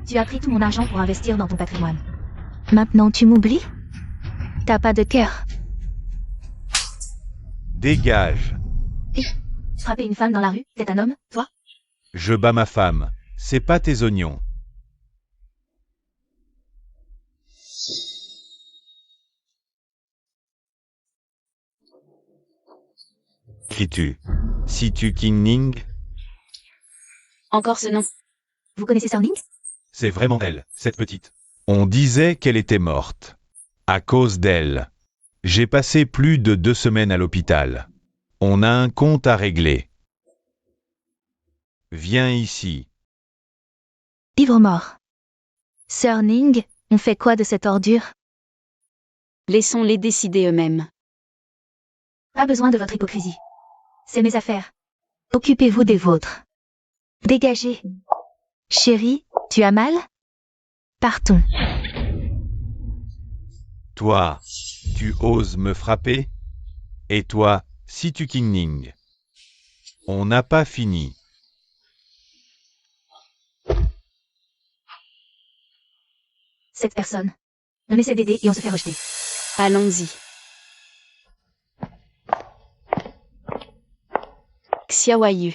Tu as pris tout mon argent pour investir dans ton patrimoine. Maintenant tu m'oublies? T'as pas de cœur. Dégage. Frapper une femme dans la rue, t'es un homme, toi? Je bats ma femme. C'est pas tes oignons. Cries-tu? Si tu Kinning? Encore ce nom. Vous connaissez Sorning? C'est vraiment elle, cette petite. On disait qu'elle était morte. À cause d'elle. J'ai passé plus de 2 semaines à l'hôpital. On a un compte à régler. Viens ici. Ivre mort. Sœur Ning, on fait quoi de cette ordure? Laissons-les décider eux-mêmes. Pas besoin de votre hypocrisie. C'est mes affaires. Occupez-vous des vôtres. Dégagez. Chérie, tu as mal? Partons. Toi, tu oses me frapper? Et toi, si tu Kinning? On n'a pas fini. Cette personne. On essaie d'aider et on se fait rejeter. Allons-y. Xiaoyu.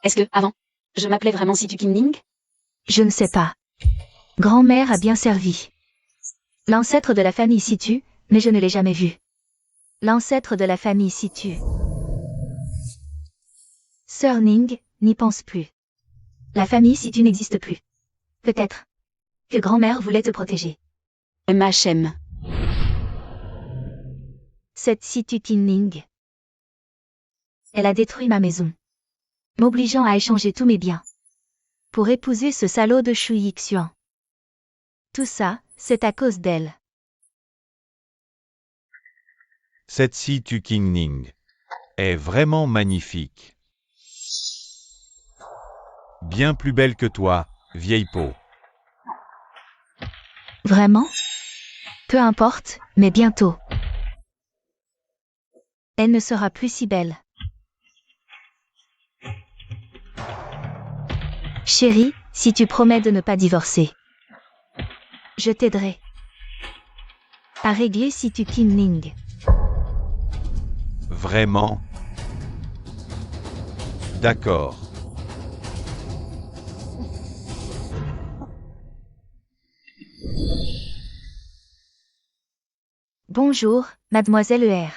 Est-ce que, avant, Je m'appelais vraiment Situ Kinling? Je ne sais pas. Grand-mère a bien servi. L'ancêtre de la famille Situ, mais je ne l'ai jamais vu. L'ancêtre de la famille Situ. Sœur Ning, n'y pense plus. La famille Situ n'existe plus. Peut-être que grand-mère voulait te protéger. MHM. Cette Situ Kinling. Elle a détruit ma maison, m'obligeant à échanger tous mes biens pour épouser ce salaud de Shu Yixuan. Tout ça, c'est à cause d'elle. Cette Situ Kinling est vraiment magnifique. Bien plus belle que toi, vieille peau. Vraiment? Peu importe, mais bientôt. Elle ne sera plus si belle. Chérie, si tu promets de ne pas divorcer, je t'aiderai à régler Situ Kinling. Vraiment? D'accord. Bonjour, mademoiselle ER.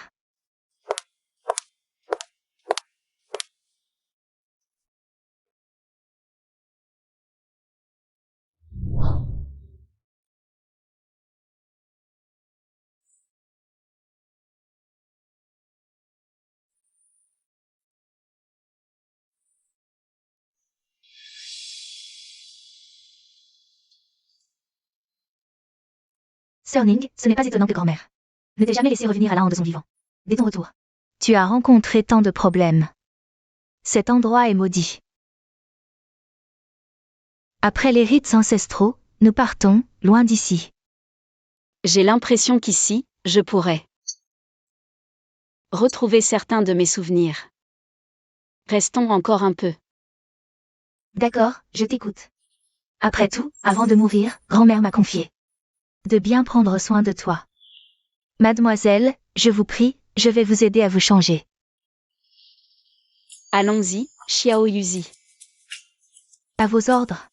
Sœur Ning, ce n'est pas étonnant que grand-mère ne t'ait jamais laissé revenir à l'Inde de son vivant. Dès ton retour, tu as rencontré tant de problèmes. Cet endroit est maudit. Après les rites ancestraux, nous partons, loin d'ici. J'ai l'impression qu'ici, je pourrais retrouver certains de mes souvenirs. Restons encore un peu. D'accord, je t'écoute. Après tout, avant de mourir, grand-mère m'a confié de bien prendre soin de toi. Mademoiselle, je vous prie, je vais vous aider à vous changer. Allons-y, Xiao Yuzi. À vos ordres.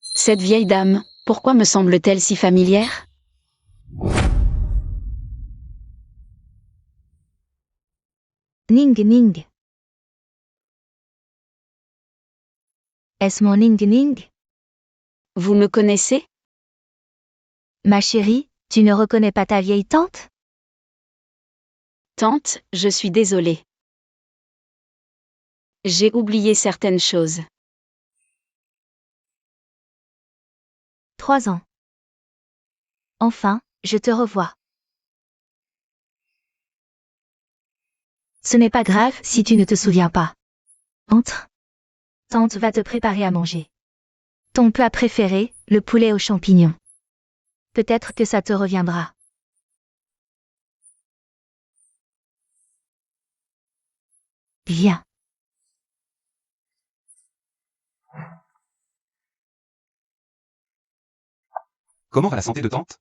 Cette vieille dame, pourquoi me semble-t-elle si familière? Ning Ning. Est-ce mon Ning Ning? Vous me connaissez? Ma chérie, tu ne reconnais pas ta vieille tante? Tante, je suis désolée. J'ai oublié certaines choses. 3 ans. Enfin, je te revois. Ce n'est pas grave si tu ne te souviens pas. Entre. Tante va te préparer à manger. Ton plat préféré, le poulet aux champignons. Peut-être que ça te reviendra. Viens. Comment va la santé de tante?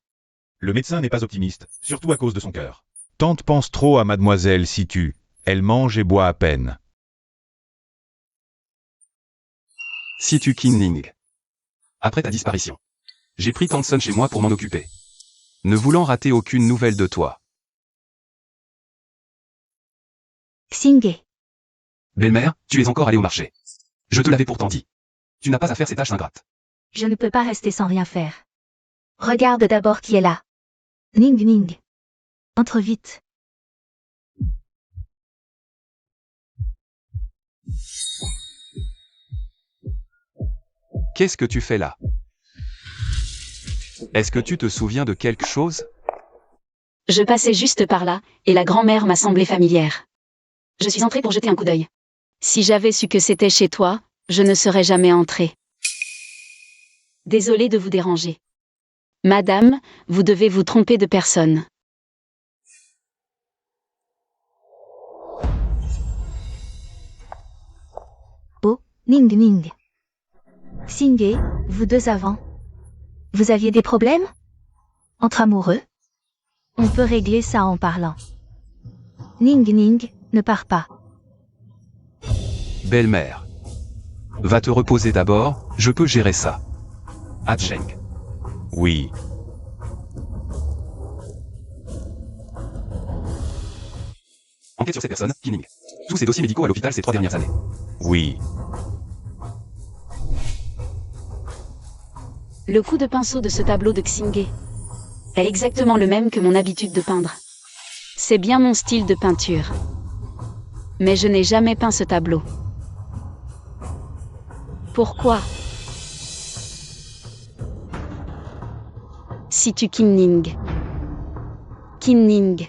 Le médecin n'est pas optimiste, surtout à cause de son cœur. Tante pense trop à mademoiselle Situ. Elle mange et boit à peine. Situ Kinling. Après ta disparition, j'ai pris tante Sun chez moi pour m'en occuper. Ne voulant rater aucune nouvelle de toi. Xingé. Belle-mère, tu es encore allée au marché. Je te l'avais pourtant dit. Tu n'as pas à faire ces tâches ingrates. Je ne peux pas rester sans rien faire. Regarde d'abord qui est là. Ning Ning. Entre vite. Qu'est-ce que tu fais là? Est-ce que tu te souviens de quelque chose? Je passais juste par là, et la grand-mère m'a semblé familière. Je suis entrée pour jeter un coup d'œil. Si j'avais su que c'était chez toi, je ne serais jamais entrée. Désolée de vous déranger. Madame, vous devez vous tromper de personne. Oh, Ning Ning. Xingé, vous deux avant. Vous aviez des problèmes? Entre amoureux? On peut régler ça en parlant. Ning Ning, ne pars pas. Belle-mère. Va te reposer d'abord, je peux gérer ça. Hatcheng. Oui. Enquête sur cette personne, Kining. Tous ses dossiers médicaux à l'hôpital ces 3 dernières années. Oui. Le coup de pinceau de ce tableau de Xingé est exactement le même que mon habitude de peindre. C'est bien mon style de peinture. Mais je n'ai jamais peint ce tableau. Pourquoi? Si tu Kim Ning. Kim Ning.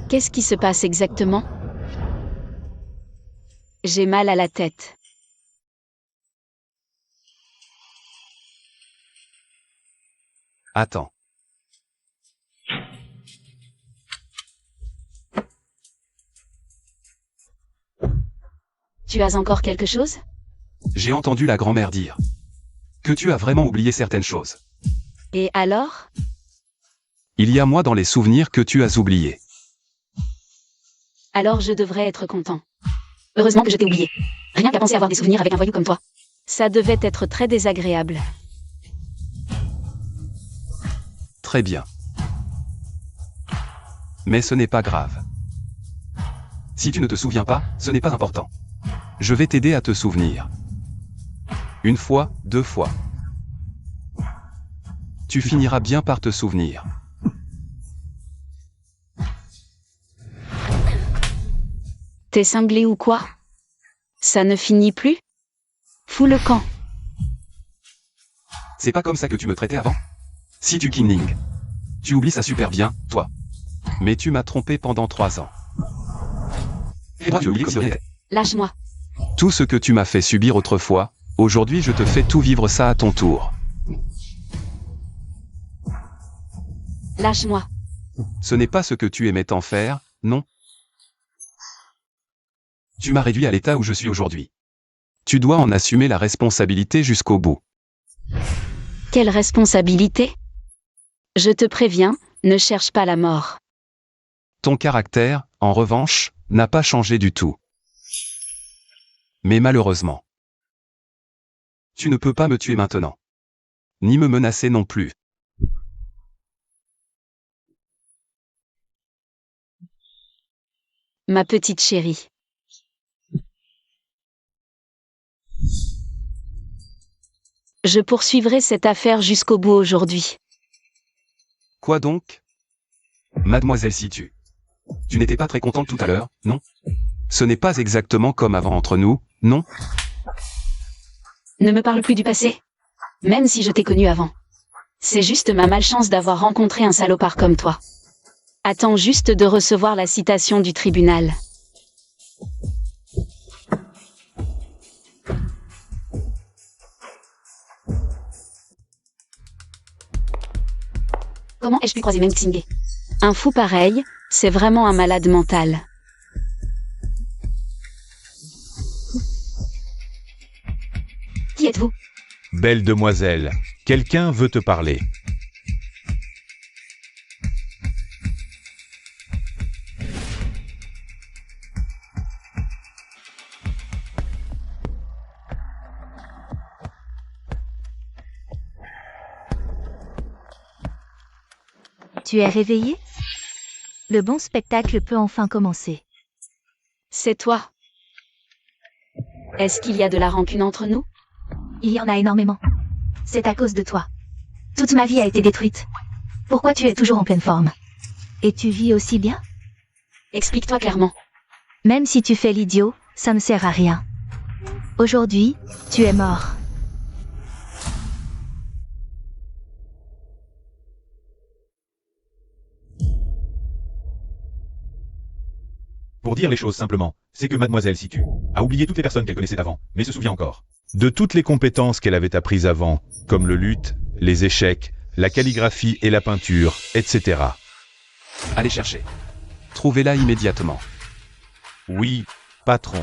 Qu'est-ce qui se passe exactement? J'ai mal à la tête. Attends. Tu as encore quelque chose? J'ai entendu la grand-mère dire que tu as vraiment oublié certaines choses. Et alors? Il y a moi dans les souvenirs que tu as oubliés. Alors je devrais être content. Heureusement que je t'ai oublié. Rien qu'à penser avoir des souvenirs avec un voyou comme toi. Ça devait être très désagréable. Très bien. Mais ce n'est pas grave. Si tu ne te souviens pas, ce n'est pas important. Je vais t'aider à te souvenir. Une fois, 2 fois. Tu finiras bien par te souvenir. T'es cinglé ou quoi? Ça ne finit plus? Fous le camp. C'est pas comme ça que tu me traitais avant? Si tu Ning. Tu oublies ça super bien, toi. Mais tu m'as trompé pendant 3 ans. Et moi tu oublies comme de rien n'était. Lâche-moi. Tout ce que tu m'as fait subir autrefois, aujourd'hui je te fais tout vivre ça à ton tour. Lâche-moi. Ce n'est pas ce que tu aimais tant faire, non? Tu m'as réduit à l'état où je suis aujourd'hui. Tu dois en assumer la responsabilité jusqu'au bout. Quelle responsabilité? Je te préviens, ne cherche pas la mort. Ton caractère, en revanche, n'a pas changé du tout. Mais malheureusement, tu ne peux pas me tuer maintenant. Ni me menacer non plus. Ma petite chérie. Je poursuivrai cette affaire jusqu'au bout aujourd'hui. Quoi donc? Mademoiselle Situ. Tu n'étais pas très contente tout à l'heure, non? Ce n'est pas exactement comme avant entre nous, non? Ne me parle plus du passé. Même si je t'ai connu avant. C'est juste ma malchance d'avoir rencontré un salopard comme toi. Attends juste de recevoir la citation du tribunal. Comment ai-je pu croiser même Xingé? Un fou pareil, c'est vraiment un malade mental. Qui êtes-vous? Belle demoiselle, quelqu'un veut te parler. Tu es réveillé? Le bon spectacle peut enfin commencer. C'est toi. Est-ce qu'il y a de la rancune entre nous? Il y en a énormément. C'est à cause de toi. Toute ma vie a été détruite. Pourquoi tu es toujours en pleine forme? Et tu vis aussi bien? Explique-toi clairement. Même si tu fais l'idiot, ça ne sert à rien. Aujourd'hui, tu es mort. Pour dire les choses simplement, c'est que Mademoiselle Situ a oublié toutes les personnes qu'elle connaissait avant, mais se souvient encore de toutes les compétences qu'elle avait apprises avant, comme le luth, les échecs, la calligraphie et la peinture, etc. Allez chercher. Trouvez-la immédiatement. Oui, patron.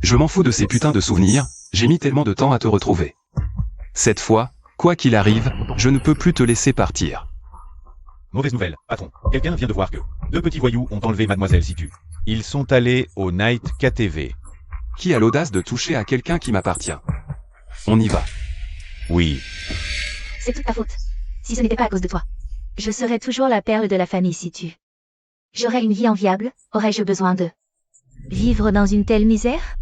Je m'en fous de ces putains de souvenirs, j'ai mis tellement de temps à te retrouver. Cette fois, quoi qu'il arrive, je ne peux plus te laisser partir. Mauvaise nouvelle, patron. Quelqu'un vient de voir que 2 petits voyous ont enlevé Mademoiselle Situ. Ils sont allés au Night KTV. Qui a l'audace de toucher à quelqu'un qui m'appartient? On y va. Oui. C'est toute ta faute. Si ce n'était pas à cause de toi, je serais toujours la perle de la famille Situ. J'aurais une vie enviable, aurais-je besoin de vivre dans une telle misère?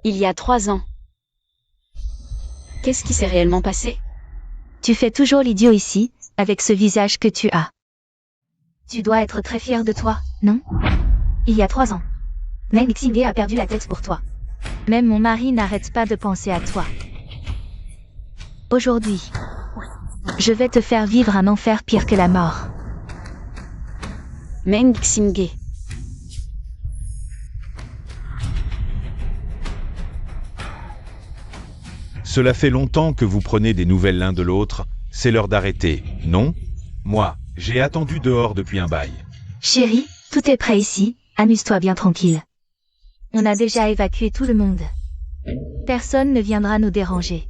Il y a 3 ans. Qu'est-ce qui s'est réellement passé? Tu fais toujours l'idiot ici, avec ce visage que tu as. Tu dois être très fier de toi, non? Il y a 3 ans, Meng Xingye a perdu la tête pour toi. Même mon mari n'arrête pas de penser à toi. Aujourd'hui, je vais te faire vivre un enfer pire que la mort. Meng Xingye. Cela fait longtemps que vous prenez des nouvelles l'un de l'autre, c'est l'heure d'arrêter, non? Moi, j'ai attendu dehors depuis un bail. Chérie, tout est prêt ici, amuse-toi bien tranquille. On a déjà évacué tout le monde. Personne ne viendra nous déranger.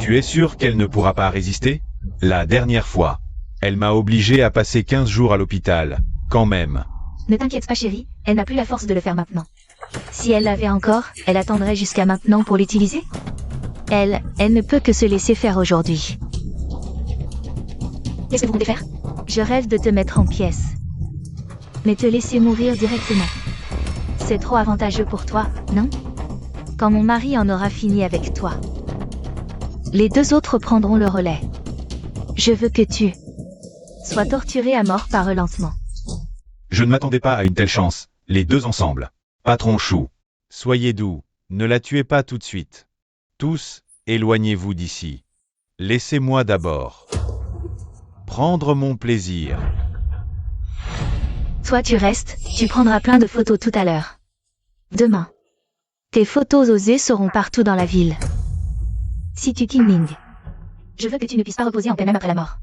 Tu es sûr qu'elle ne pourra pas résister? La dernière fois, elle m'a obligé à passer 15 jours à l'hôpital, quand même. Ne t'inquiète pas chérie, elle n'a plus la force de le faire maintenant. Si elle l'avait encore, elle attendrait jusqu'à maintenant pour l'utiliser? Elle ne peut que se laisser faire aujourd'hui. Qu'est-ce que vous comptez faire? Je rêve de te mettre en pièces. Mais te laisser mourir directement. C'est trop avantageux pour toi, non? Quand mon mari en aura fini avec toi, les 2 autres prendront le relais. Je veux que tu sois torturé à mort par relentement. Je ne m'attendais pas à une telle chance, les 2 ensemble. Patron Chou, soyez doux, ne la tuez pas tout de suite. Tous, éloignez-vous d'ici. Laissez-moi d'abord prendre mon plaisir. Toi tu restes, tu prendras plein de photos tout à l'heure. Demain. Tes photos osées seront partout dans la ville. Si tu Qingling, je veux que tu ne puisses pas reposer en paix même après la mort.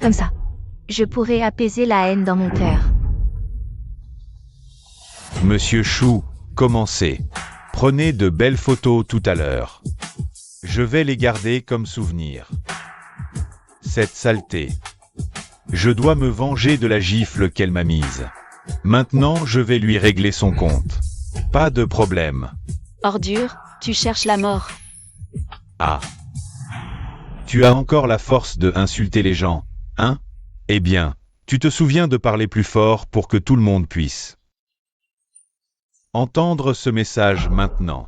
Comme ça, je pourrai apaiser la haine dans mon cœur. Monsieur Chou, commencez. Prenez de belles photos tout à l'heure. Je vais les garder comme souvenir. Cette saleté. Je dois me venger de la gifle qu'elle m'a mise. Maintenant, je vais lui régler son compte. Pas de problème. Ordure, tu cherches la mort. Ah. Tu as encore la force de insulter les gens, hein? Eh bien, tu te souviens de parler plus fort pour que tout le monde puisse entendre ce message maintenant.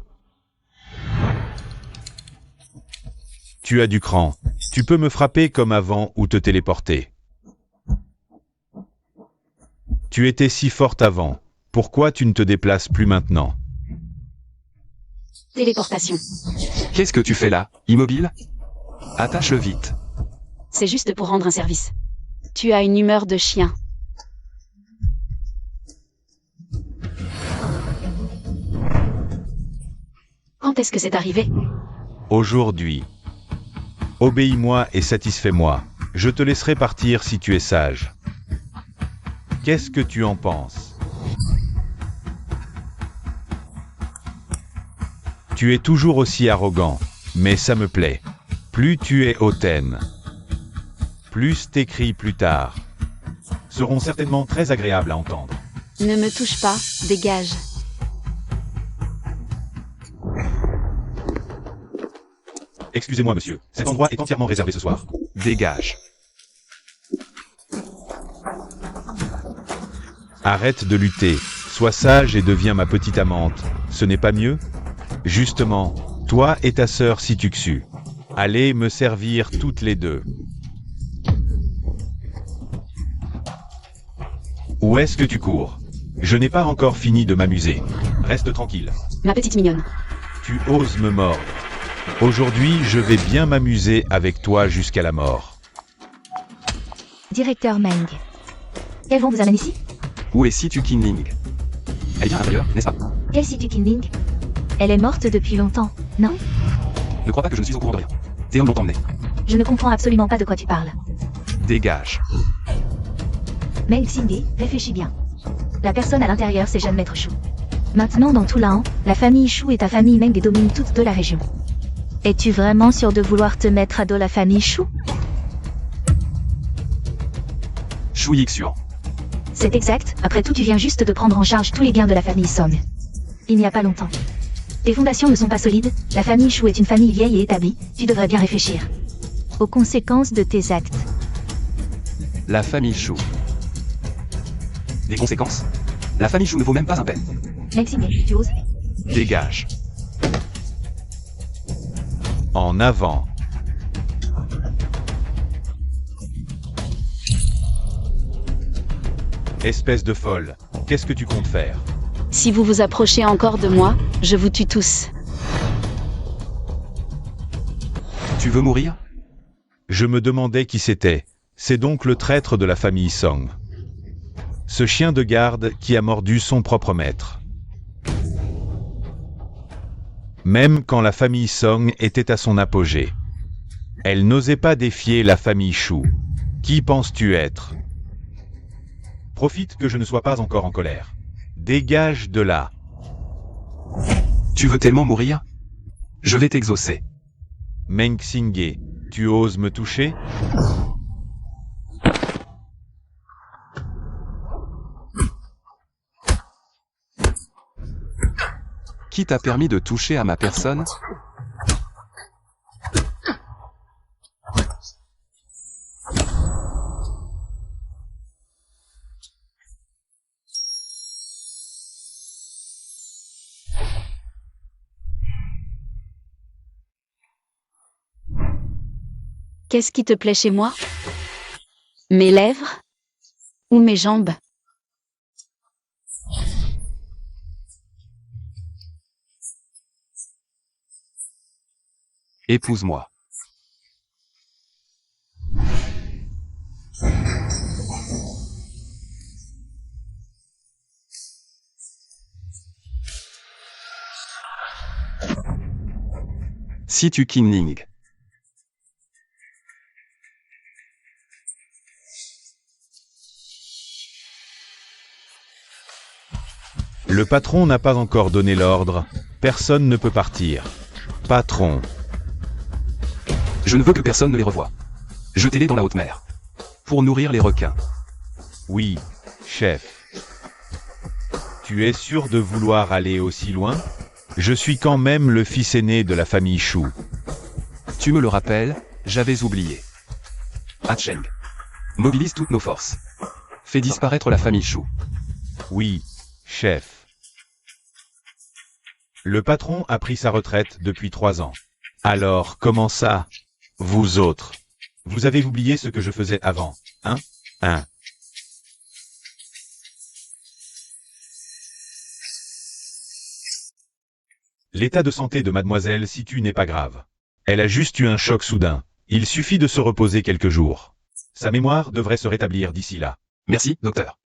Tu as du cran. Tu peux me frapper comme avant ou te téléporter. Tu étais si forte avant. Pourquoi tu ne te déplaces plus maintenant? Téléportation. Qu'est-ce que tu fais là, immobile? Attache-le vite. C'est juste pour rendre un service. Tu as une humeur de chien. Quand est-ce que c'est arrivé? Aujourd'hui. Obéis-moi et satisfais-moi. Je te laisserai partir si tu es sage. Qu'est-ce que tu en penses? Tu es toujours aussi arrogant, mais ça me plaît. Plus tu es hautaine, plus tes cris plus tard seront certainement très agréables à entendre. Ne me touche pas, dégage. Excusez-moi monsieur, cet endroit est entièrement réservé ce soir. Dégage. Arrête de lutter, sois sage et deviens ma petite amante, ce n'est pas mieux? Justement, toi et ta sœur Situxu. Allez me servir toutes les 2. Où est-ce que tu cours? Je n'ai pas encore fini de m'amuser. Reste tranquille. Ma petite mignonne. Tu oses me mordre. Aujourd'hui, je vais bien m'amuser avec toi jusqu'à la mort. Directeur Meng. Elles vont vous amener ici? Où est Situ Qingling? Elle vient à l'intérieur, n'est-ce pas? Quelle Situ Qingling? Elle est morte depuis longtemps, non? Ne crois pas que je ne suis au courant de rien. Tes hommes l'ont emmené. Je ne comprends absolument pas de quoi tu parles. Dégage. Meng Xingye, réfléchis bien. La personne à l'intérieur, c'est jeune maître Chou. Maintenant, dans tout l'An, la famille Chou et ta famille Meng dominent toute de la région. Es-tu vraiment sûr de vouloir te mettre à dos la famille Chou? Shu Yixuan. C'est exact, après tout tu viens juste de prendre en charge tous les biens de la famille Song. Il n'y a pas longtemps. Tes fondations ne sont pas solides, la famille Chou est une famille vieille et établie, tu devrais bien réfléchir aux conséquences de tes actes. La famille Shu. Des conséquences? La famille Shu ne vaut même pas un pen. Lexingé, tu oses? Dégage. En avant. Espèce de folle, qu'est-ce que tu comptes faire? Si vous vous approchez encore de moi, je vous tue tous. Tu veux mourir? Je me demandais qui c'était. C'est donc le traître de la famille Song. Ce chien de garde qui a mordu son propre maître. Même quand la famille Song était à son apogée. Elle n'osait pas défier la famille Shu. Qui penses-tu être? Profite que je ne sois pas encore en colère. Dégage de là. Tu veux tellement mourir? Je vais t'exaucer. Meng Xingye, tu oses me toucher? Qui t'a permis de toucher à ma personne? Qu'est-ce qui te plaît chez moi? Mes lèvres? Ou mes jambes? Épouse-moi. Si tu Qinling. Le patron n'a pas encore donné l'ordre. Personne ne peut partir. Patron. Je ne veux que personne ne les revoie. Jetez-les dans la haute mer. Pour nourrir les requins. Oui, chef. Tu es sûr de vouloir aller aussi loin? Je suis quand même le fils aîné de la famille Shu. Tu me le rappelles, j'avais oublié. Hatcheng. Mobilise toutes nos forces. Fais disparaître la famille Shu. Oui, chef. Le patron a pris sa retraite depuis 3 ans. Alors, comment ça? Vous autres. Vous avez oublié ce que je faisais avant, hein? L'état de santé de mademoiselle Situ n'est pas grave. Elle a juste eu un choc soudain. Il suffit de se reposer quelques jours. Sa mémoire devrait se rétablir d'ici là. Merci, docteur.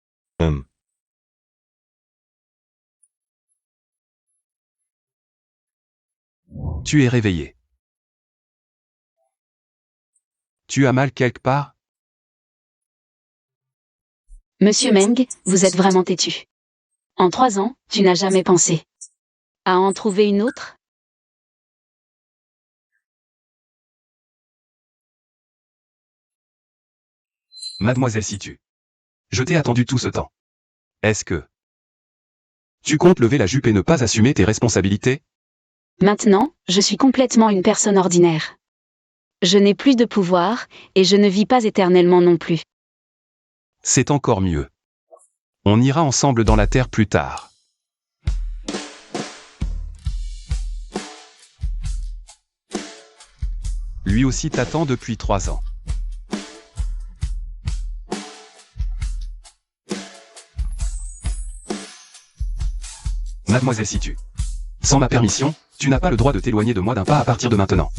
Tu es réveillé. Tu as mal quelque part? Monsieur Meng, vous êtes vraiment têtu. En 3 ans, tu n'as jamais pensé à en trouver une autre? Mademoiselle Situ. Je t'ai attendu tout ce temps. Est-ce que tu comptes lever la jupe et ne pas assumer tes responsabilités? Maintenant, je suis complètement une personne ordinaire. Je n'ai plus de pouvoir, et je ne vis pas éternellement non plus. C'est encore mieux. On ira ensemble dans la terre plus tard. Lui aussi t'attend depuis 3 ans. Mademoiselle Situ. Sans ma permission, tu n'as pas le droit de t'éloigner de moi d'un pas à partir de maintenant.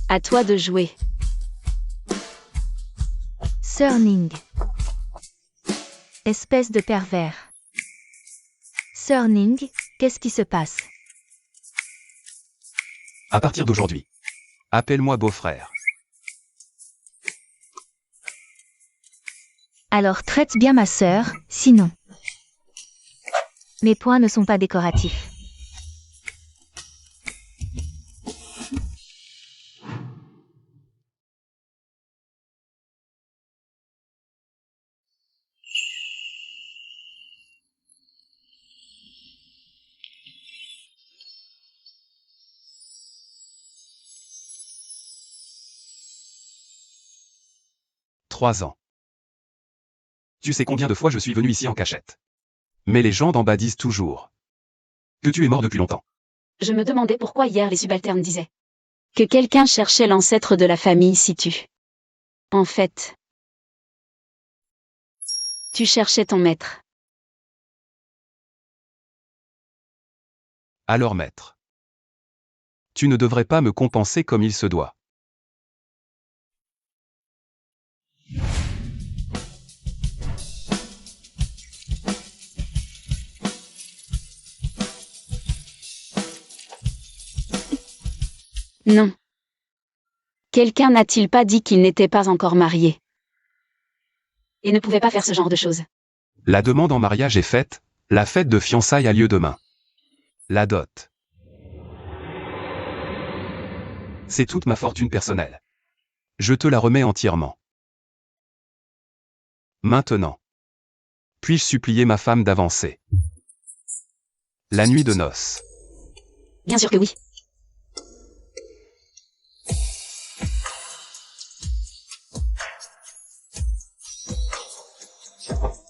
À toi de jouer. Sir Ning. Espèce de pervers. Sir Ning, qu'est-ce qui se passe? À partir d'aujourd'hui. Appelle-moi beau-frère. Alors traite bien ma sœur, sinon. Mes points ne sont pas décoratifs. Trois ans. Tu sais combien de fois je suis venu ici en cachette. Mais les gens d'en bas disent toujours que tu es mort depuis longtemps. Je me demandais pourquoi hier les subalternes disaient que quelqu'un cherchait l'ancêtre de la famille Situ. En fait, tu cherchais ton maître. Alors maître, tu ne devrais pas me compenser comme il se doit. Non. Quelqu'un n'a-t-il pas dit qu'il n'était pas encore marié et ne pouvait pas faire ce genre de choses? La demande en mariage est faite, la fête de fiançailles a lieu demain. La dot. C'est toute ma fortune personnelle. Je te la remets entièrement. Maintenant. Puis-je supplier ma femme d'avancer? La nuit de noces. Bien sûr que oui.